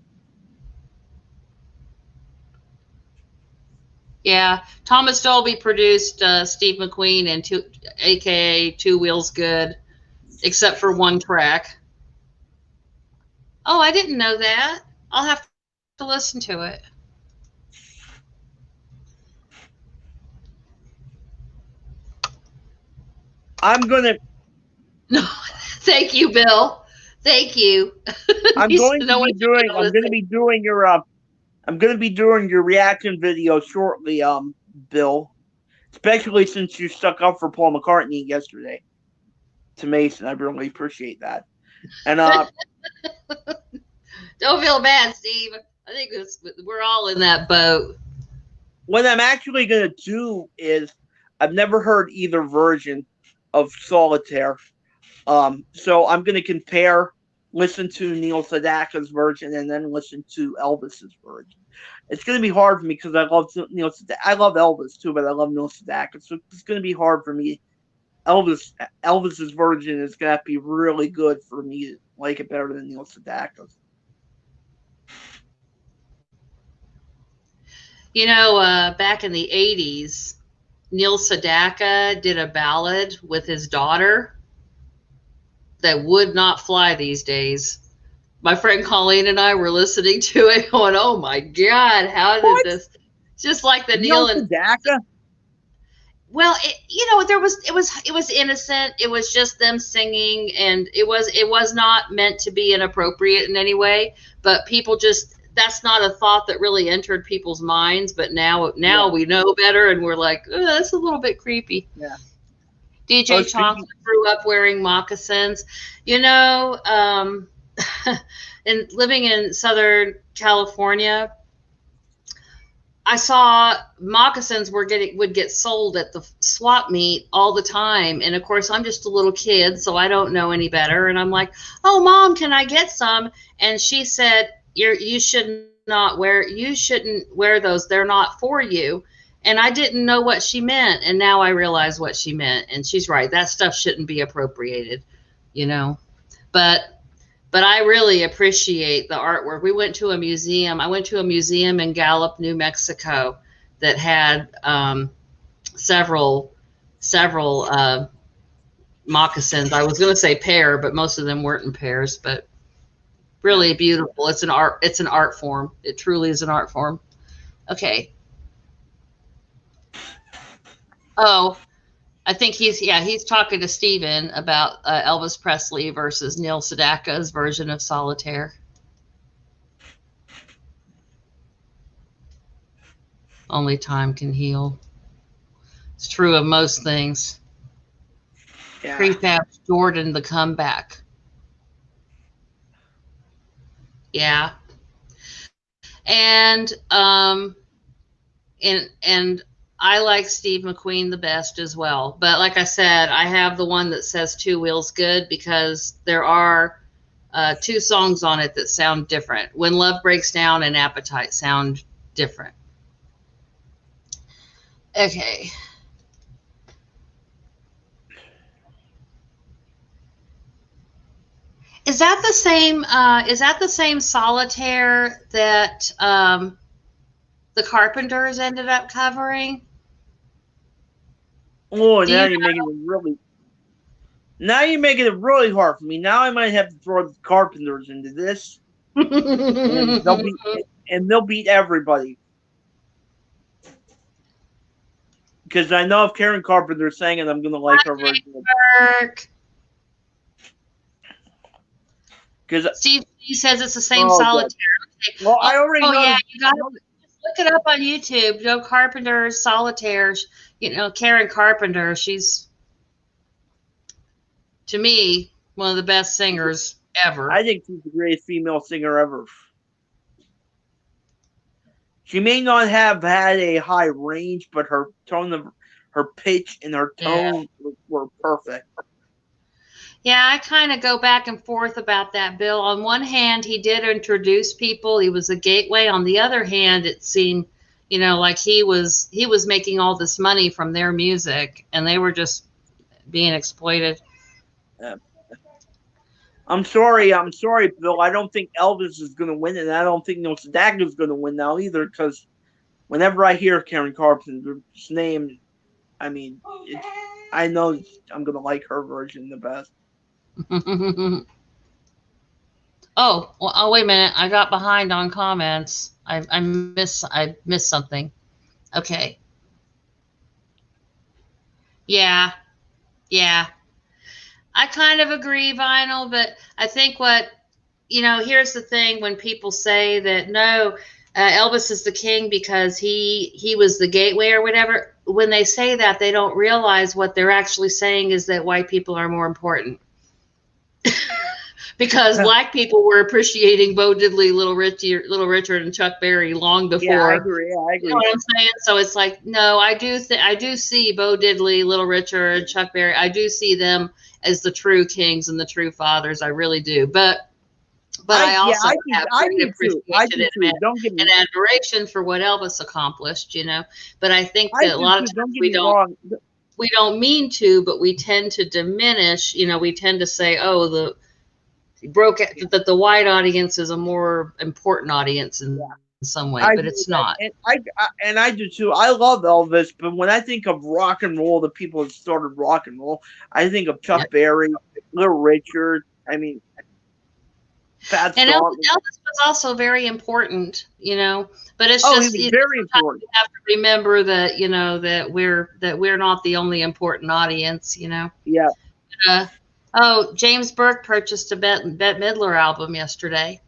Yeah, Thomas Dolby produced Steve McQueen and AKA Two Wheels Good, except for one track. Oh, I didn't know that. I'll have to listen to it. I'm gonna No, thank you, Bill. Thank you. I'm going to No one be should be doing able to say. I'm gonna be doing your reaction video shortly, Bill. Especially since you stuck up for Paul McCartney yesterday to Mason. I really appreciate that. And Don't feel bad, Steve. I think we're all in that boat. what I'm actually gonna do is I've never heard either version of Solitaire. So I'm gonna listen to Neil Sedaka's version, and then listen to Elvis's version. It's gonna be hard for me because I love Neil. I love Elvis too, but I love Neil Sedaka, so it's gonna be hard for me. Elvis Elvis's version is gonna have to be really good for me to like it better than Neil Sedaka's. Back in the 80s, Neil Sedaka did a ballad with his daughter that would not fly these days. My friend Colleen and I were listening to it going, oh my God, how did What? this? Just like the Neil Neil and Sedaka? well, it was innocent. It was just them singing, and it was not meant to be inappropriate in any way. But people just that's not a thought that really entered people's minds. But now Yeah, we know better, and we're like, that's a little bit creepy. yeah. Oh, DJ speaking. Chocolate grew up wearing moccasins. You know, and living in Southern California, I saw moccasins would get sold at the swap meet all the time, and of course I'm just a little kid, so I don't know any better. And I'm like, "Oh, Mom, can I get some?" And she said, you shouldn't wear those. They're not for you." And I didn't know what she meant, and now I realize what she meant. And she's right. That stuff shouldn't be appropriated, you know. But I really appreciate the artwork. We went to a museum. I went to a museum in Gallup, New Mexico, that had several moccasins. I was going to say pair, but most of them weren't in pairs. But Yeah. really beautiful. It's an art. It's an art form. It truly is an art form. Okay. Oh, I think he's talking to Steven about Elvis Presley versus Neil Sedaka's version of Solitaire. Only time can heal. It's true of most things. Yeah. Prefab's Jordan, the comeback. Yeah. And and I like Steve McQueen the best as well. But like I said, I have the one that says Two Wheels Good because there are two songs on it that sound different. When Love Breaks Down and Appetite sound different. Okay. Is that the same? Is that the same Solitaire that the Carpenters ended up covering? Oh, Do you now you're making it really hard for me. Now I might have to throw the Carpenters into this, and know? they'll beat everybody. Because I know if Karen Carpenter sang it, I'm gonna like her version. Kirk. Because Steve says it's the same oh, good. Solitaire. Okay. Well, I Oh, already oh know. yeah, you got to look it up on YouTube. Joe Carpenter's Solitaire. Karen Carpenter. She's to me one of the best singers ever. I think she's the greatest female singer ever. She may not have had a high range, but her pitch and her Yeah. tone were perfect. Yeah, I kind of go back and forth about that, Bill. On one hand, he did introduce people. He was a gateway. On the other hand, it seemed, like he was making all this money from their music, and they were just being exploited. Uh, I'm sorry, Bill. I don't think Elvis is going to win, and I don't think Nostalgia is going to win now either. Because whenever I hear Karen Carpenter's name, I mean, I know I'm going to like her version the best. Oh, wait a minute. I got behind on comments. I missed something. Okay. Yeah. Yeah. I kind of agree, Vinyl, but I think here's the thing: when people say that no, Elvis is the king because he was the gateway or whatever, when they say that, they don't realize what they're actually saying is that white people are more important. Because black people were appreciating Bo Diddley, Little Richard, and Chuck Berry long Yeah, I before. agree. I You know agree. what I'm saying? So it's like, no, I do see Bo Diddley, Little Richard, Chuck Berry. I do see them as the true kings and the true fathers. I really do. But I also have I great do too. I appreciation do too. Don't get and me. admiration for what Elvis accomplished. But I think I that a do lot of too. Don't times get me wrong. we don't mean to, but we tend to diminish. We tend to say, oh, that the white audience is a more important audience in some way, but it's I agree not. with that, and I do too. I love Elvis, but when I think of rock and roll, the people that started rock and roll, I think of Yeah. Chuck Berry, Little Richard. I mean, Fats And Elvis, Domino. Elvis was also very important. But it's Oh, he just was very sometimes important. you have to remember that that we're not the only important audience. Yeah, Uh, oh, James Burke purchased a Bette Midler album yesterday.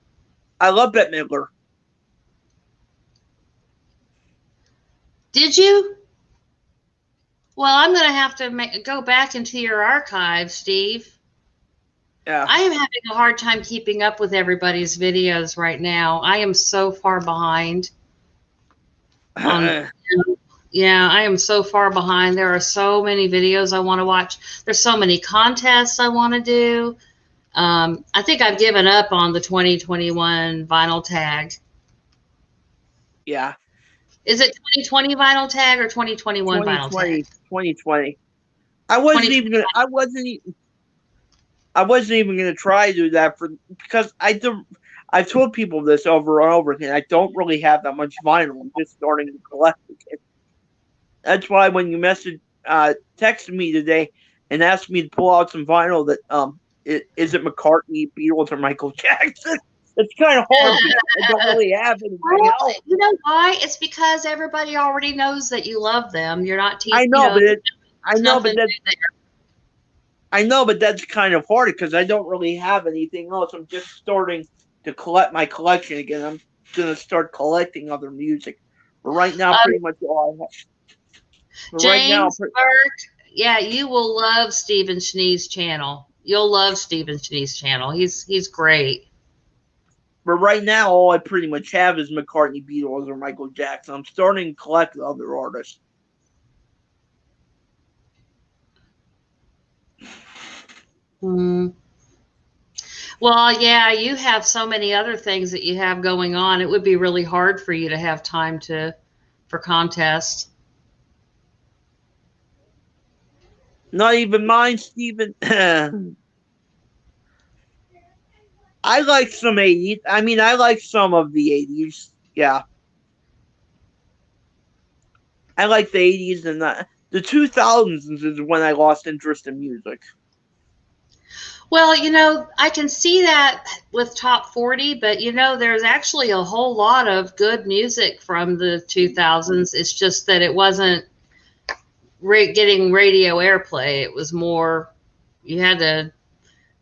I love Bette Midler. Did you? Well, I'm going to have to go back into your archive, Steve. Yeah, I am having a hard time keeping up with everybody's videos right now. I am so far behind on. Yeah, I am so far behind. There are so many videos I want to watch. There's so many contests I want to do. I think I've given up on the 2021 vinyl tag. yeah. Is it 2020 vinyl tag or 2021 vinyl tag? 2020, 2020. I wasn't even 2020. gonna. I wasn't even gonna try to do that because I do. I've told people this over and over again. I don't really have that much vinyl. I'm just starting to collect it. That's why when you texted me today and asked me to pull out some vinyl that is it McCartney, Beatles, or Michael Jackson? It's kind of hard because I don't really have anything Well, else. you know why? It's because everybody already knows that you love them. You're not I teasing, know, but I there's know, but nothing that new there. I know, but that's kind of hard because I don't really have anything else. I'm just starting to collect my collection again. I'm gonna start collecting other music. But right now, Um, pretty much all I have. But right now, James Burke, yeah, you will love Stephen Schnee's channel. You'll love Stephen Schnee's channel. He's great. all I pretty much have is McCartney, Beatles, or Michael Jackson. I'm starting to collect other artists. Hmm. Well, yeah, you have so many other things that you have going on. It would be really hard for you to have time for contests. Not even mine, Steven. I like some 80s. I mean, I like some of the 80s. Yeah. I like the 80s and the 2000s is when I lost interest in music. Well, I can see that with top 40, but there's actually a whole lot of good music from the 2000s. It's just that it wasn't getting radio airplay. It was more, you had to,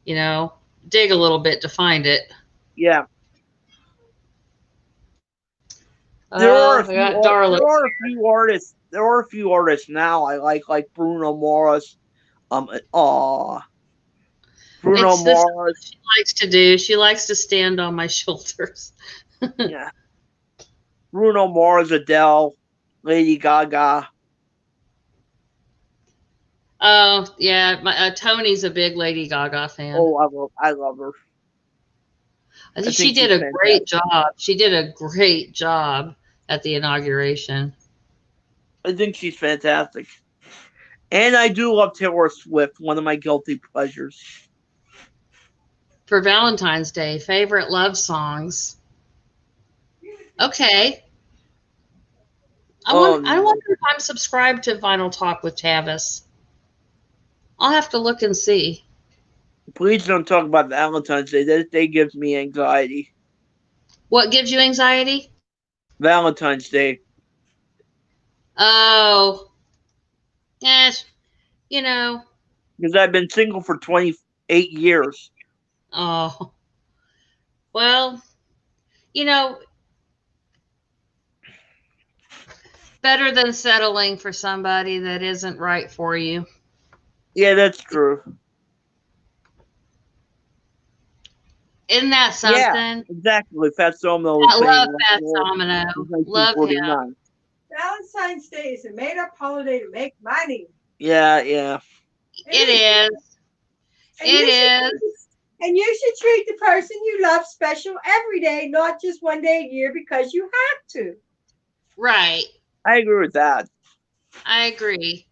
you know, dig a little bit to find it. Yeah. Oh, I got Darla. There are a few artists now I like Bruno Mars. Oh, Bruno This is what Mars. she likes to do. She likes to stand on my shoulders. Yeah. Bruno Mars, Adele, Lady Gaga. Oh yeah, Tony's a big Lady Gaga fan. Oh, I love her. I I think she think did she's a great fantastic. job. She did a great job at the inauguration. I think she's fantastic. And I do love Taylor Swift, one of my guilty pleasures. For Valentine's Day, favorite love songs. Okay. I Um, wonder if I'm subscribed to Vinyl Talk with Tavis. I'll have to look and see. please don't talk about Valentine's Day. That day gives me anxiety. What gives you anxiety? Valentine's Day. Oh, yes. You know, Because I've been single for 28 years. oh, well, you know, better than settling for somebody that isn't right for you. Yeah, that's true. Isn't that Yeah, something? exactly. Fat Domino was I saying love last Fat war Domino. was Love him. 1949. Valentine's Day is a made up holiday to make money. Yeah, yeah. It is. And It you should is. and you should treat the person you love special every day, not just one day a year because you have to. Right. I agree with that. I agree.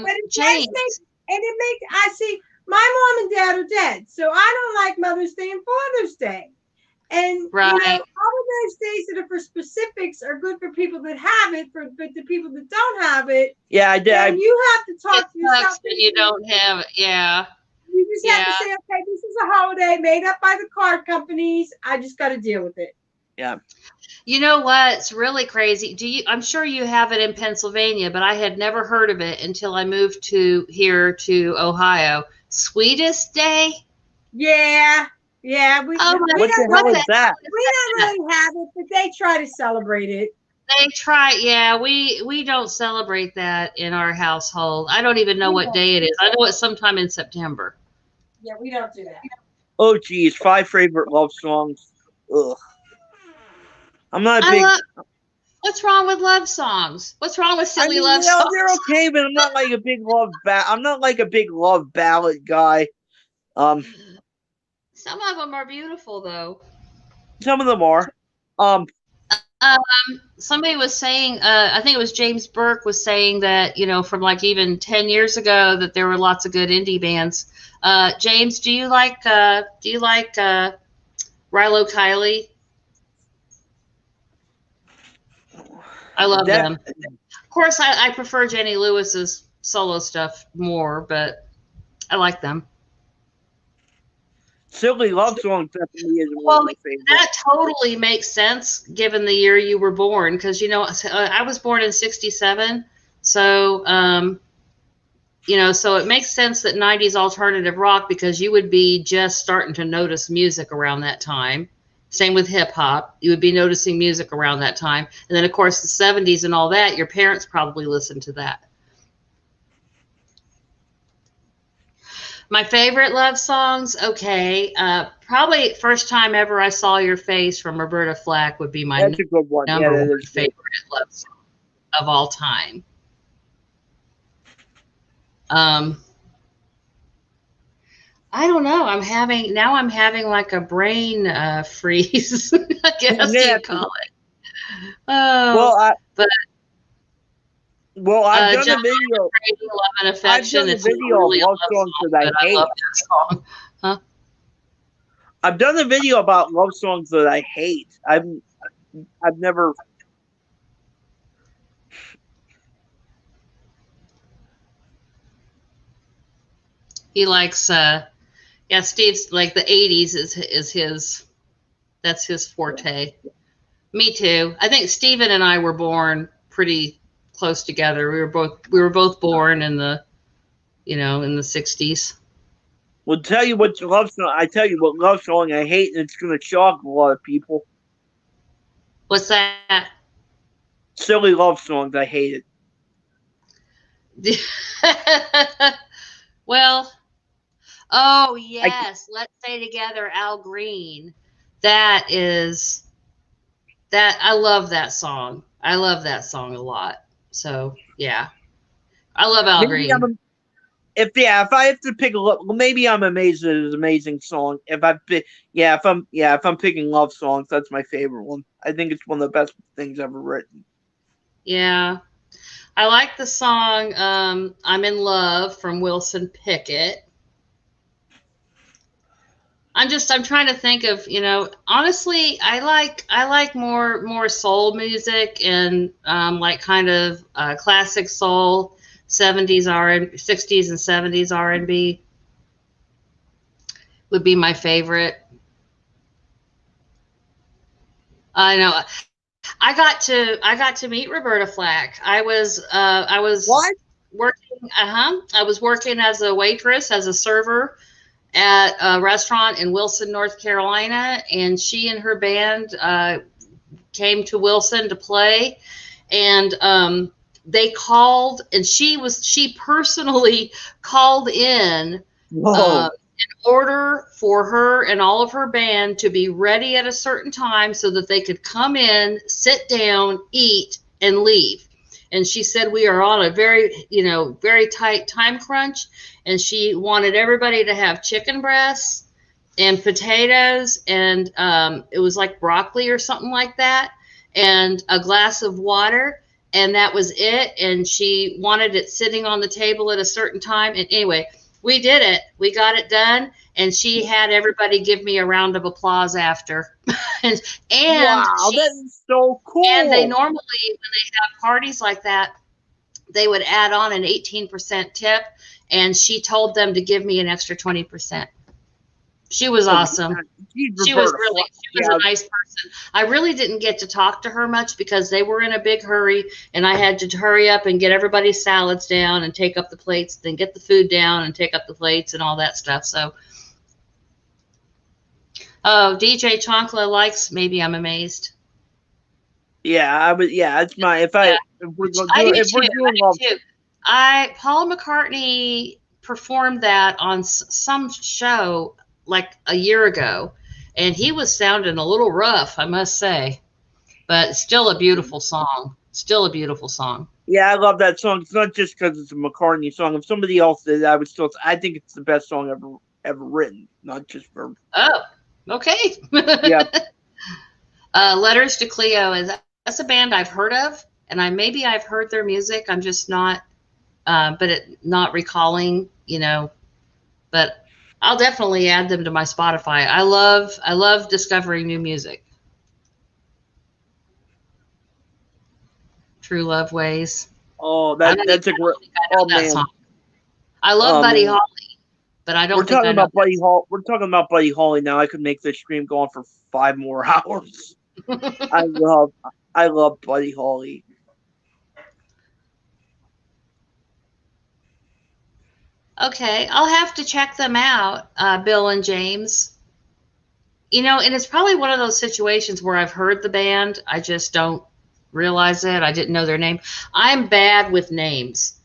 But it does make James. and it makes I see my mom and dad are dead, so I don't like Mother's Day and Father's Day. And Right. holidays days that are for specifics are good for people that have it, but the people that don't have it, Yeah, I did. then you have to It talk to yourself. sucks when you don't have it. Yeah. You just have Yeah. to say, okay, this is a holiday made up by the card companies. I just got to deal with it. Yeah. You know what's really crazy? I'm sure you have it in Pennsylvania, but I had never heard of it until I moved here to Ohio. Sweetest Day? Yeah, yeah. Oh my, What the hell is that? We don't really have it, but they try to celebrate it. They try, yeah. We don't celebrate that in our household. I don't even know We what don't. day it is. I know it's sometime in September. Yeah, we don't do that. Oh, geez. 5 favorite love songs. Ugh. I'm not a I big. love. What's wrong with love songs? What's wrong with I silly mean, love they're songs? okay, but I'm not like a big I'm not like a big love ballad guy. Um, Some of them are beautiful, though. some of them are. Um, Somebody was saying, I think it was James Burke was saying that, from like even 10 years ago that there were lots of good indie bands. James, do you like Rilo Kiley? I love that them. Of course, I prefer Jenny Lewis's solo stuff more, but I like them. silly love songs definitely is one Well, of my favorites. that totally makes sense given the year you were born, because I was born in '67, so so it makes sense that '90s alternative rock, because you would be just starting to notice music around that time. Same with hip hop, you would be noticing music around that time, and then of course the '70s and all that. Your parents probably listened to that. My favorite love songs, okay. Probably First Time Ever I Saw Your Face from Roberta Flack would be my That's a good one. Yeah, number that one is good. favorite love song of all time. Um, I don't know. I'm having like a brain freeze, I guess Yeah. you'd call it. Oh, Well, but I've done John a video. Crazy, Love and I've Affection. done a It's not video of really a love love songs song, that I but I hate. love that song. Huh? I've done a video about love songs that I hate. I've never. He likes yeah, Steve's like the '80s is his. That's his forte. Me too. I think Steven and I were born pretty close together. We were both born in the '60s. Will tell you what love song. I tell you what love song I hate, and it's gonna shock a lot of people. What's that? Silly love songs. I hate it. Well, oh I yes, let's say together Al Green. That is That I love that song. I love that song a lot. So yeah, I love Al Maybe I'm Green. a, if I have to pick a well, maybe I'm amazed at his amazing song. If I pick, if I'm picking love songs, that's my favorite one. I think it's one of the best things ever written. Yeah, I like the song "I'm in Love" from Wilson Pickett. I'm trying to think of, honestly, I like more soul music and like kind of classic soul, 70s R and 60s and 70s R&B would be my favorite. I know. I got to meet Roberta Flack. I was What? working I was working as a waitress, as a server at a restaurant in Wilson, North Carolina, and she and her band came to Wilson to play, and they called, and she personally called in Whoa! order for her and all of her band to be ready at a certain time so that they could come in, sit down, eat, and leave. And she said we are on a very tight time crunch, and she wanted everybody to have chicken breasts and potatoes, and it was like broccoli or something like that, and a glass of water, and that was it. And she wanted it sitting on the table at a certain time. And anyway, we did it. We got it done, and she had everybody give me a round of applause after. and and Wow, she that is so and they cool. normally, when they have parties like that, they would add on an 18% tip, and she told them to give me an extra 20%. She was Oh, awesome. geez, She was Roberta really, Flack. she was Yeah, a nice person. I really didn't get to talk to her much because they were in a big hurry, and I had to hurry up and get everybody's salads down and take up the plates, then get the food down and take up the plates and all that stuff. So, oh, DJ Chonkla likes Maybe I'm Amazed. yeah, I would. Yeah, it's my. Yeah, If we're going I do do if too. we're doing love, I do too. Paul McCartney performed that on some show like a year ago, and he was sounding a little rough, I must say, but still a beautiful song. Still a beautiful song. yeah, I love that song. It's not just because it's a McCartney song. If somebody else did, I would still. I think it's the best song ever written. Not just for. Oh, okay. Yeah. Letters to Cleo is that's a band I've heard of, and I've heard their music. I'm just not, not recalling, But I'll definitely add them to my Spotify. I love discovering new music. True Love Ways. Oh, I don't that's a I great. don't think I Oh know that man. song. I love Oh Buddy man. Holly, but I We're don't think talking I know about Buddy Hall. We're talking about Buddy Holly now. I could make this stream go on for 5 more hours. I that. love. I love Buddy Holly. Okay, I'll have to check them out, Bill and James. And it's probably one of those situations where I've heard the band, I just don't realize it. I didn't know their name. I'm bad with names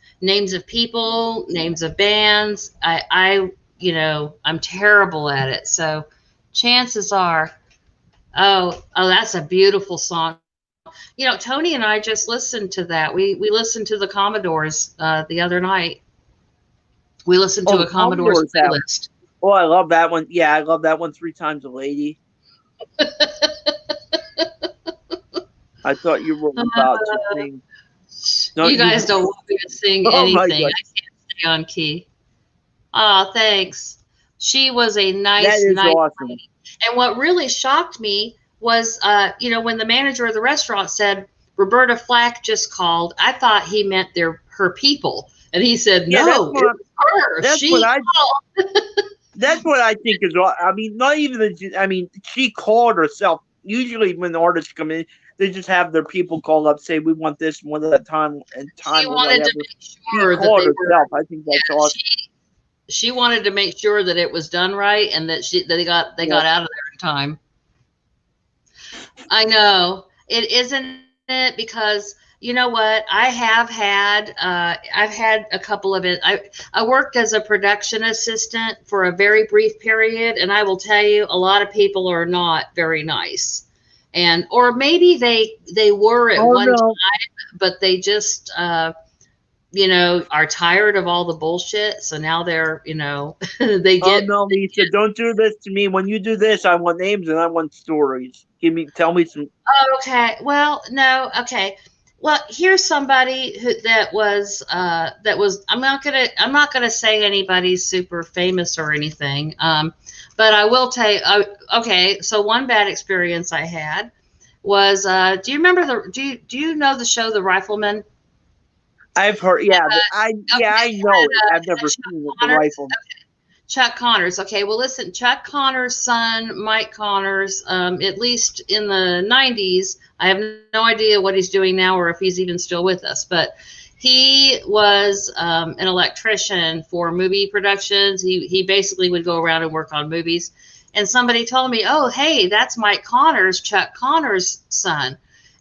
of people, names of bands. I'm terrible at it. So chances are, oh, that's a beautiful song. Tony and I just listened to that. We listened to the Commodores the other night. We listened Oh, to the a Commodore's Commodores have. playlist. Oh, I love that one. Yeah, I love that one. Three Times a Lady. I thought you were about to sing. Don't You guys you? don't want me to sing Oh my anything. god, I can't stay on key. Ah, thanks. She was a that nice, is nice awesome. lady. And what really shocked me was, when the manager of the restaurant said Roberta Flack just called, I thought he meant her people, and he said Yeah, no, it was her. that's what She I called. that's what I think is. I mean, not even. I mean, she called herself. Usually, when the artists come in, they just have their people call up, say we want this one at a time and She time or wanted to whatever. make She sure that called they were. herself. I think that's Yeah, awesome. she wanted to make sure that it was done right and that they Yeah. got out of there in time. I know it isn't it because you know what I've had a couple of it. I worked as a production assistant for a very brief period, and I will tell you, a lot of people are not very nice. and or maybe they were at Oh one no. time, but they just you know, are tired of all the bullshit. So now they're, you know, they Oh get, no, Lisa, don't do this to me. When you do this, I want names and I want stories. Tell me some. oh, okay. Well, no, okay. Well, here's somebody who that was I'm not gonna say anybody's super famous or anything. But I will tell you. Okay, so one bad experience I had was do you remember do you know the show The Rifleman? I've heard, yeah, I Okay, know it. I've had never Chuck seen it. The Connors. rifle. Chuck Connors. Okay, well, listen, Chuck Connors' son, Mike Connors, at least in the 90s, I have no idea what he's doing now or if he's even still with us, but he was an electrician for movie productions. He basically would go around and work on movies. And somebody told me, oh, hey, that's Mike Connors, Chuck Connors' son.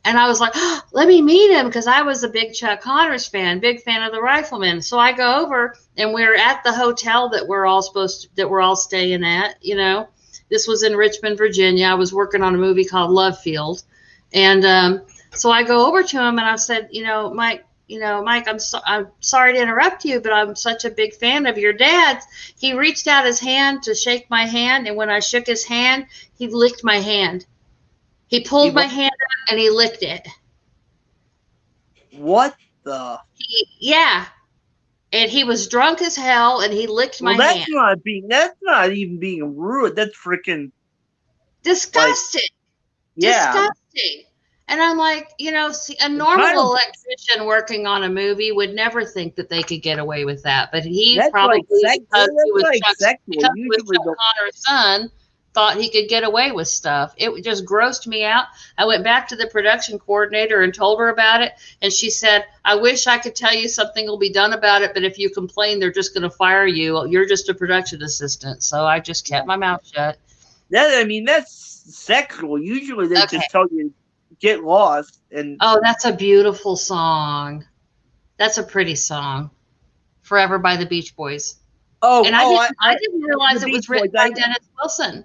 And I was like, oh, let me meet him because I was a big Chuck Connors fan, big fan of the Rifleman. So I go over and we're at the hotel that we're all staying at. You know, this was in Richmond, Virginia. I was working on a movie called Love Field, and so I go over to him and I said, Mike, Mike, I'm sorry to interrupt you, but I'm such a big fan of your dad's. He reached out his hand to shake my hand, and when I shook his hand, he licked my hand. He pulled my hand up and he licked it. What the? Yeah. And he was drunk as hell and he licked Well, my hand. That's not even being rude. That's freaking Disgusting. like, yeah. Disgusting. And I'm like, see, a Kind normal of, electrician working on a movie would never think that they could get away with that. But he that's probably, because he was sexual. Usually, Chuck Connor's son, thought he could get away with stuff. It just grossed me out. I went back to the production coordinator and told her about it. And she said, I wish I could tell you something will be done about it, but if you complain, they're just going to fire you. You're just a production assistant. So I just kept my mouth shut. That's sexual. Usually, they just tell you get lost. And oh, that's a beautiful song. That's a pretty song. Forever by the Beach Boys. Oh, and I didn't realize it was written by Dennis Wilson.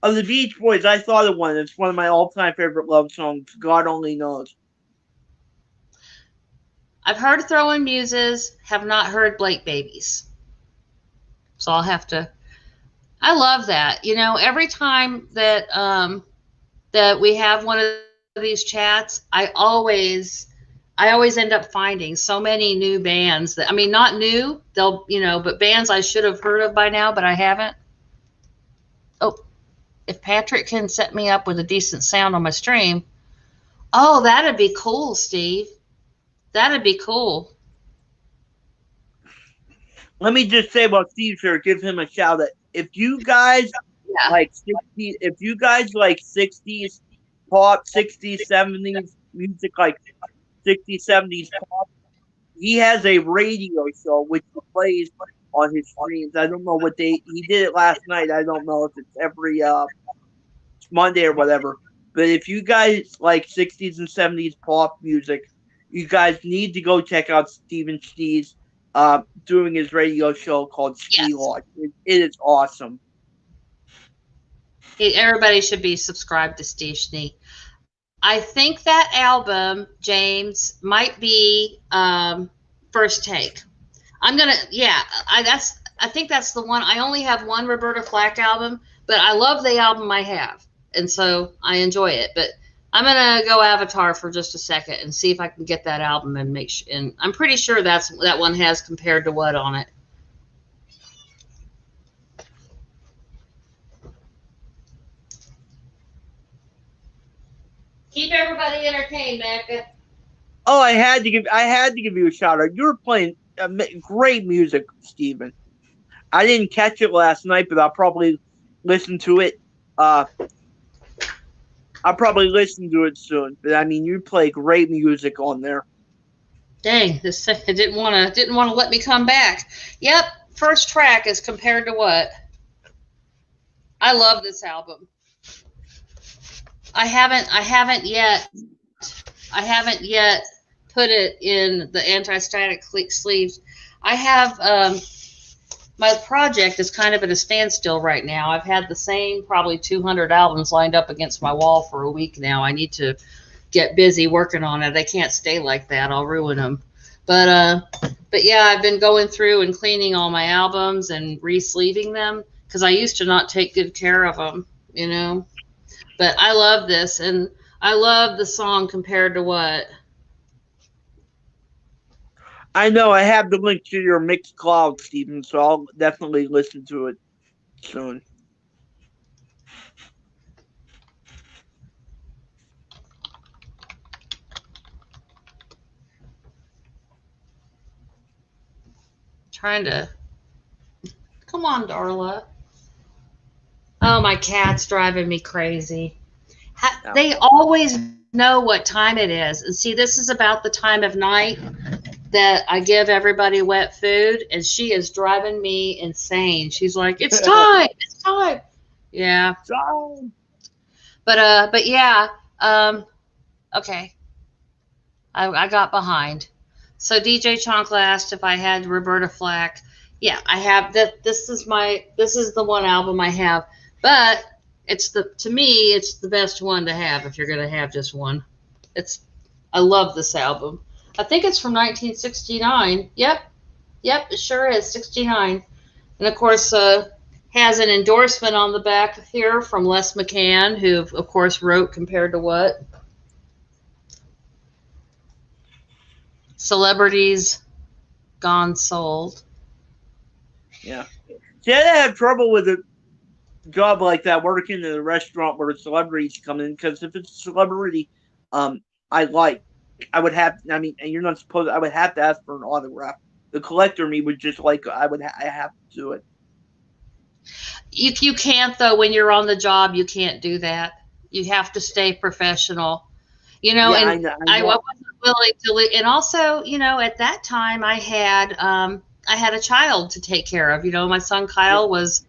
Of the Beach Boys, I thought of one. It's one of my all-time favorite love songs. God Only Knows. I've heard Throwing Muses, have not heard Blake Babies. So I'll have to. I love that. Every time that that we have one of these chats, I always end up finding so many new bands that, I mean, not new, but bands I should have heard of by now, but I haven't. Oh, if Patrick can set me up with a decent sound on my stream. Oh, that'd be cool, Steve. That'd be cool. Let me just say about Steve here, give him a shout out. If you guys like 60s pop, 60s, 70s music, like 60s, 70s pop, he has a radio show which he plays on his streams. I don't know what he did it last night. I don't know if it's every Monday or whatever. But if you guys like 60s and 70s pop music, you guys need to go check out Steven Steve's doing his radio show called Ski Lodge. It is awesome. Everybody should be subscribed to Steve Schnee. I think that album, James, might be First Take. I think that's the one. I only have one Roberta Flack album, but I love the album I have, and so I enjoy it. But I'm gonna go Avatar for just a second and see if I can get that album and make sure. And I'm pretty sure that one has Compared to What on it. Keep everybody entertained, Macca. Oh, I had to give you a shout out. You were playing great music, Steven. I didn't catch it last night, but I'll probably listen to it. I'll probably listen to it soon. But I mean, you play great music on there. Dang, this didn't want to let me come back. Yep, first track is Compared to What. I love this album. I haven't yet put it in the anti-static sleeves. I have my project is kind of at a standstill right now. I've had the same probably 200 albums lined up against my wall for a week now. I need to get busy working on it. They can't stay like that. I'll ruin them. But yeah, I've been going through and cleaning all my albums and re-sleeving them because I used to not take good care of them, you know. But I love this, and I love the song Compared to What. I know I have the link to your mixed cloud, Steven, so I'll definitely listen to it soon. Trying to. Come on, Darla. Oh, my cat's driving me crazy. Yeah. They always know what time it is. And see, this is about the time of night that I give everybody wet food, and she is driving me insane. She's like, "It's time, it's time." Yeah. So, But yeah. Okay. I got behind. So DJ Chonkla asked if I had Roberta Flack. Yeah, I have that. This is the one album I have, but to me it's the best one to have if you're gonna have just one. I love this album. I think it's from 1969. Yep, it sure is 69. And of course has an endorsement on the back here from Les McCann, who of course wrote Compared to What. Celebrities Gone Sold. yeah. See, I have trouble with a job like that, working in a restaurant where celebrities come in, because if it's a celebrity, I like, I would have. I mean, and you're not supposed. I would have to ask for an autograph. The collector me would just like. I have to do it. If you can't, though, when you're on the job, you can't do that. You have to stay professional. You know, Yeah, and I know. wasn't willing to. And also, you know, at that time, I had a child to take care of. You know, my son Kyle was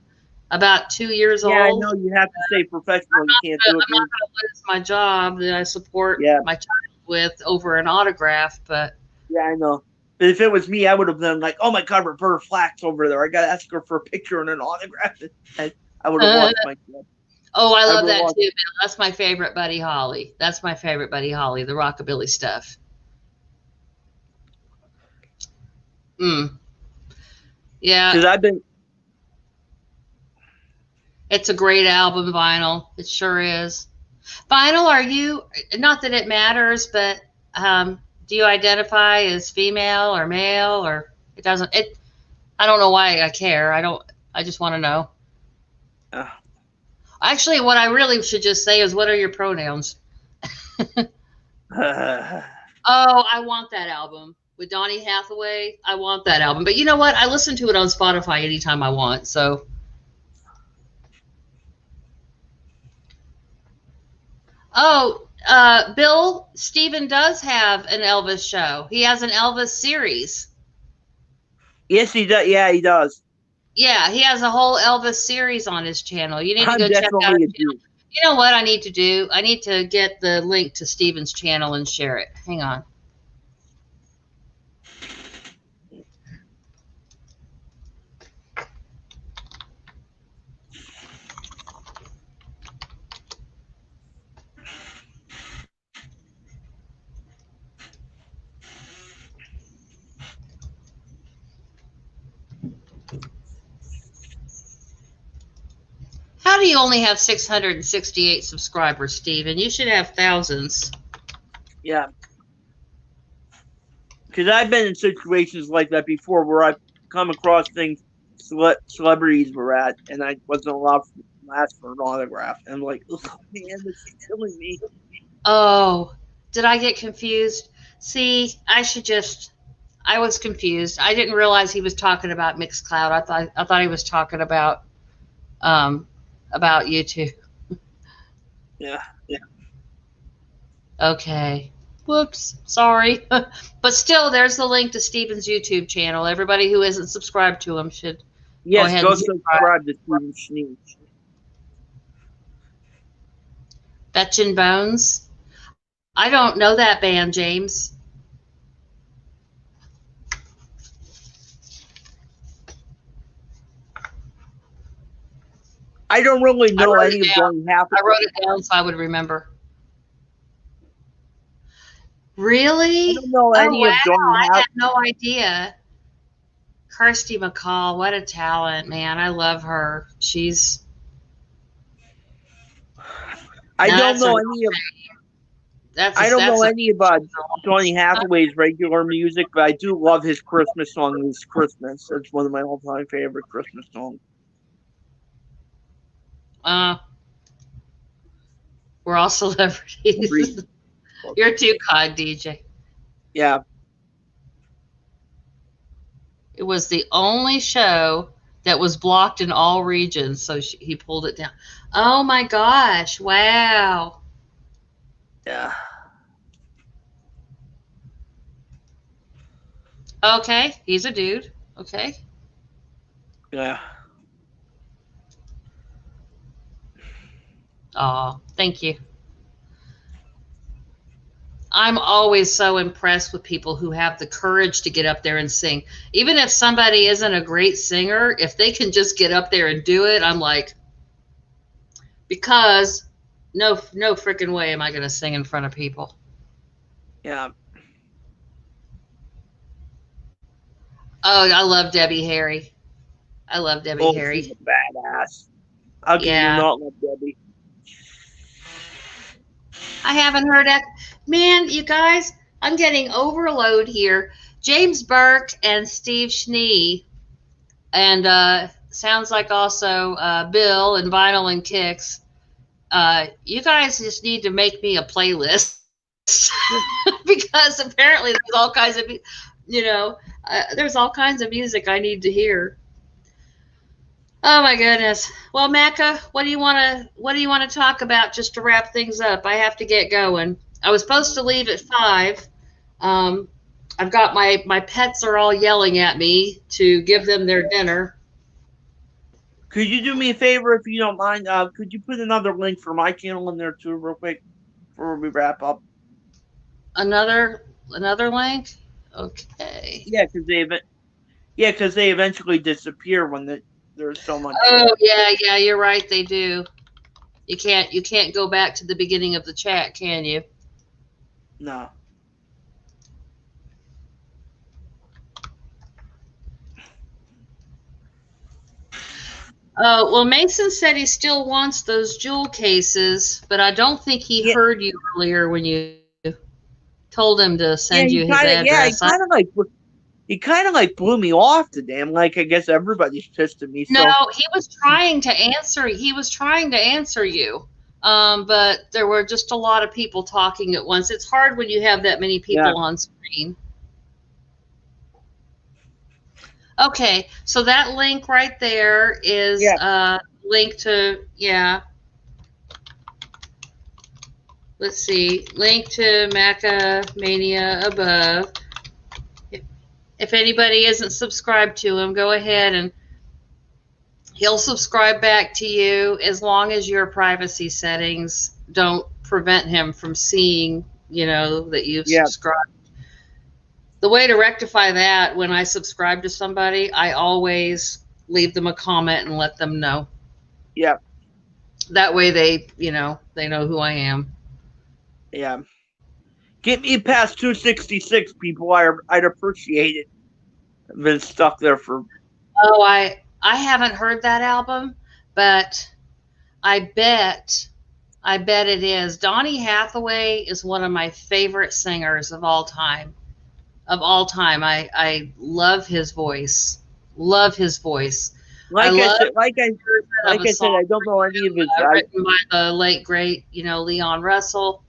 about 2 years Yeah, I old. know you have to stay professional. You can't do it. I'm not going to lose my job that I support Yeah, my child with over an autograph, but yeah, I know. But if it was me, I would have been like, "Oh my God, Roberta Flack's over there. I got to ask her for a picture and an autograph." I would have lost my job. oh, I I love would have that lost. too, Bill. That's my favorite Buddy Holly. That's my favorite Buddy Holly, the rockabilly stuff. Mm. Yeah, Because I've been. it's a great album, Vinyl. It sure is. Vinyl, are you, not that it matters, but do you identify as female or male, or it doesn't, I don't know why I care. I just want to know. Uh, Actually, what I really should just say is, what are your pronouns? Oh, I want that album with Donny Hathaway. I want that album. But you know what? I listen to it on Spotify anytime I want. So, oh, Bill, Steven does have an Elvis show. He has an Elvis series. yes, he does. Yeah, he does. Yeah, he has a whole Elvis series on his channel. You need to I'm go check out definitely a his channel. dude. You know what I need to do? I need to get the link to Steven's channel and share it. Hang on. How do you only have 668 subscribers, Steven? You should have thousands. Yeah. Because I've been in situations like that before where I've come across things celebrities were at, and I wasn't allowed to ask for an autograph. And I'm like, oh man, this is killing me. Oh, did I get confused? See, I was confused. I didn't realize he was talking about Mixcloud. I thought he was talking about YouTube. Yeah. Okay. Whoops. Sorry. But still, there's the link to Steven's YouTube channel. Everybody who isn't subscribed to him should go Yes, ahead go and subscribe. subscribe to Steven Schnee. Betchin' Bones. I don't know that band, James. I don't really I know wrote any it of down. Donny Hathaway. I wrote it down so I would remember. I Really? don't know Oh any wow! of Donny I Hathaway. had no idea. Kirsty McCall, what a talent, man! I love her. She's I now don't that's a know real any of shame. That's I a don't know that's a any about Donny Hathaway's regular music, but I do love his Christmas song. This Christmas, it's one of my all-time favorite Christmas songs. uh, we're all celebrities. You're too kind, DJ. Yeah, It was the only show that was blocked in all regions, so he pulled it down. Oh my gosh! Wow. yeah, Okay, he's a dude. Okay. yeah. Oh, thank you. I'm always so impressed with people who have the courage to get up there and sing. Even if somebody isn't a great singer, if they can just get up there and do it, I'm like, because no freaking way am I going to sing in front of people. Yeah. Oh, I love Debbie Harry. I love Debbie Oh, she's Harry. a badass. How can you Yeah, not love Debbie? I haven't heard that. Man, you guys, I'm getting overload here. James Burke and Steve Schnee, and sounds like also Bill and Vinyl and Kicks. You guys just need to make me a playlist because apparently there's all kinds of, you know, there's all kinds of music I need to hear. Oh my goodness. Well, Macca, what do you want to talk about just to wrap things up? I have to get going. I was supposed to leave at 5. Um, I've got my pets are all yelling at me to give them their dinner. Could you do me a favor if you don't mind? Could you put another link for my channel in there too, real quick, before we wrap up? Another link. Okay. Yeah, because they eventually disappear when there's so much. Oh yeah, you're right. They do. You can't go back to the beginning of the chat, can you? No. Oh, well, Mason said he still wants those jewel cases, but I don't think he Yeah, heard you earlier when you told him to yeah. send you his address. He kind of like blew me off today. I'm like, I guess everybody's pissed at me. No, So he was trying to answer. He was trying to answer you, but there were just a lot of people talking at once. It's hard when you have that many yeah, people on screen. Okay, so that link right there is yeah, link to, yeah. Let's see, link to Macca Mania above. If anybody isn't subscribed to him, go ahead and he'll subscribe back to you as long as your privacy settings don't prevent him from seeing, that you've yeah, subscribed. The way to rectify that, when I subscribe to somebody, I always leave them a comment and let them know. yeah, That way they know who I am. yeah. Get me past 266, people. I'd appreciate it. I've been stuck there for. Oh, I haven't heard that album, but I bet it is. Donny Hathaway is one of my favorite singers of all time. Of all time, I love his voice. Love his voice. I Like I love said, the version of a I song don't know any of his. written by the late great, Leon Russell.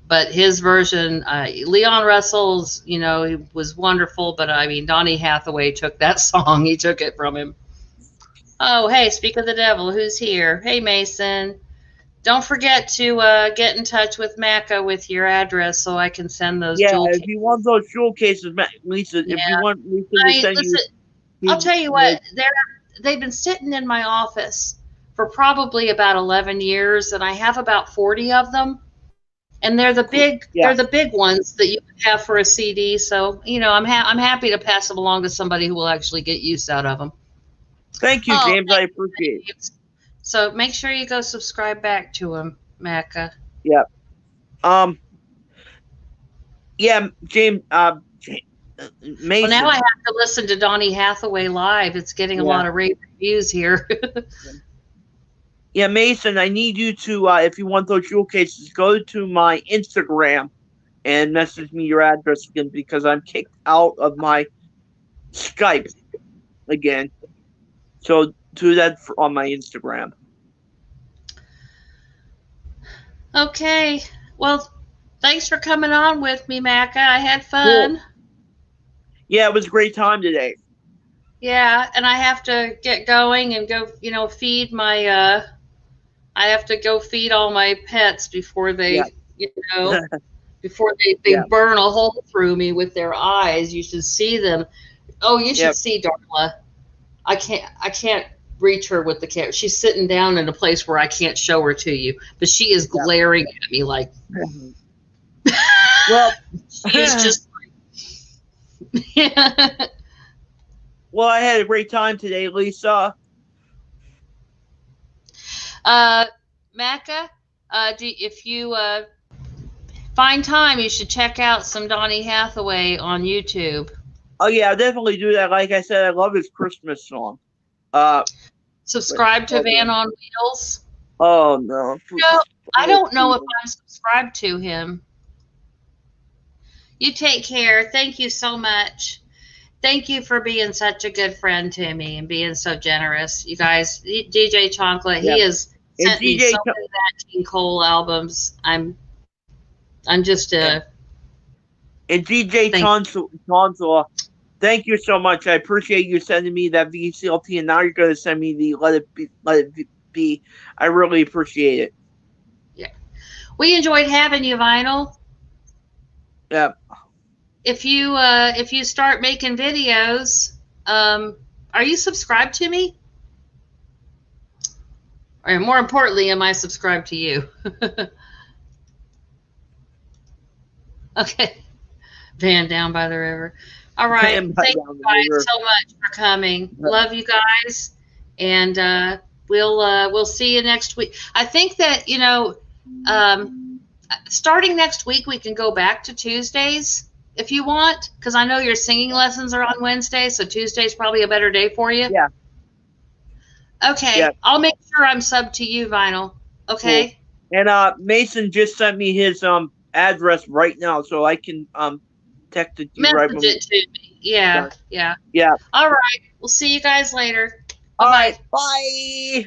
But his version, Leon Russell's, he was wonderful. But I mean, Donny Hathaway took that song. He took it from him. Oh, hey, speak of the devil. Who's here? Hey, Mason. Don't forget to get in touch with Macca with your address so I can send those Yeah, jewel if cases. you want those jewel cases, Lisa, Yeah. if you want Lisa I to mean, send listen, you, I'll tell you what, they've been sitting in my office for probably about 11 years, and I have about 40 of them. And they're yeah, the big ones that you have for a CD. So I'm happy to pass them along to somebody who will actually get use out of them. Thank you, Oh, James. I appreciate it. thanks. So make sure you go subscribe back to him, Macca. Yeah. Um. Yeah, James. Well, now I Mason. have to listen to Donny Hathaway live. It's getting a Yeah. lot of rave reviews here. Yeah, Mason. I need you to, if you want those jewel cases, go to my Instagram and message me your address again because I'm kicked out of my Skype again. So do that on my Instagram. Okay. Well, thanks for coming on with me, Macca. I had Cool. fun. Yeah, it was a great time today. Yeah, and I have to get going and go, feed my I have to go feed all my pets before Yeah. they, know, before they Yeah. burn a hole through me with their eyes. You should see them. Oh, you Yeah. should see Darla. I can't reach her with the camera. She's sitting down in a place where I can't show her to you, but she is Yeah. glaring at me like Well, she's just well, I had a great time today, Lisa. Macca, if you find time, you should check out some Donny Hathaway on YouTube. Oh yeah, I'll definitely do that. Like I said, I love his Christmas song. Subscribe to Van on Wheels. Oh no. No, I don't know if I'm subscribed to him. You take care. Thank you so much. Thank you for being such a good friend to me and being so generous. You guys, DJ Chocolate, Yeah. he has sent me DJ so many Nat King Cole albums. I'm just and DJ Tonsor, thank you so much. I appreciate you sending me that VCLT, and now you're going to send me the Let It Be. I really appreciate it. Yeah. We enjoyed having you, Vinyl. Yeah. If you start making videos, are you subscribed to me? Or more importantly, am I subscribed to you? Okay. Van down by the river. All right. Thank you guys so much for coming. Love you guys, and we'll see you next week. I think that starting next week we can go back to Tuesdays if you want, because I know your singing lessons are on Wednesday, so Tuesday's probably a better day for you. Yeah. Okay. Yeah. I'll make sure I'm subbed to you, Vinyl. Okay. Cool. And Mason just sent me his address right now, so I can text it to you right Message it to me. Yeah. Yeah. All right. We'll see you guys later. All right. Bye.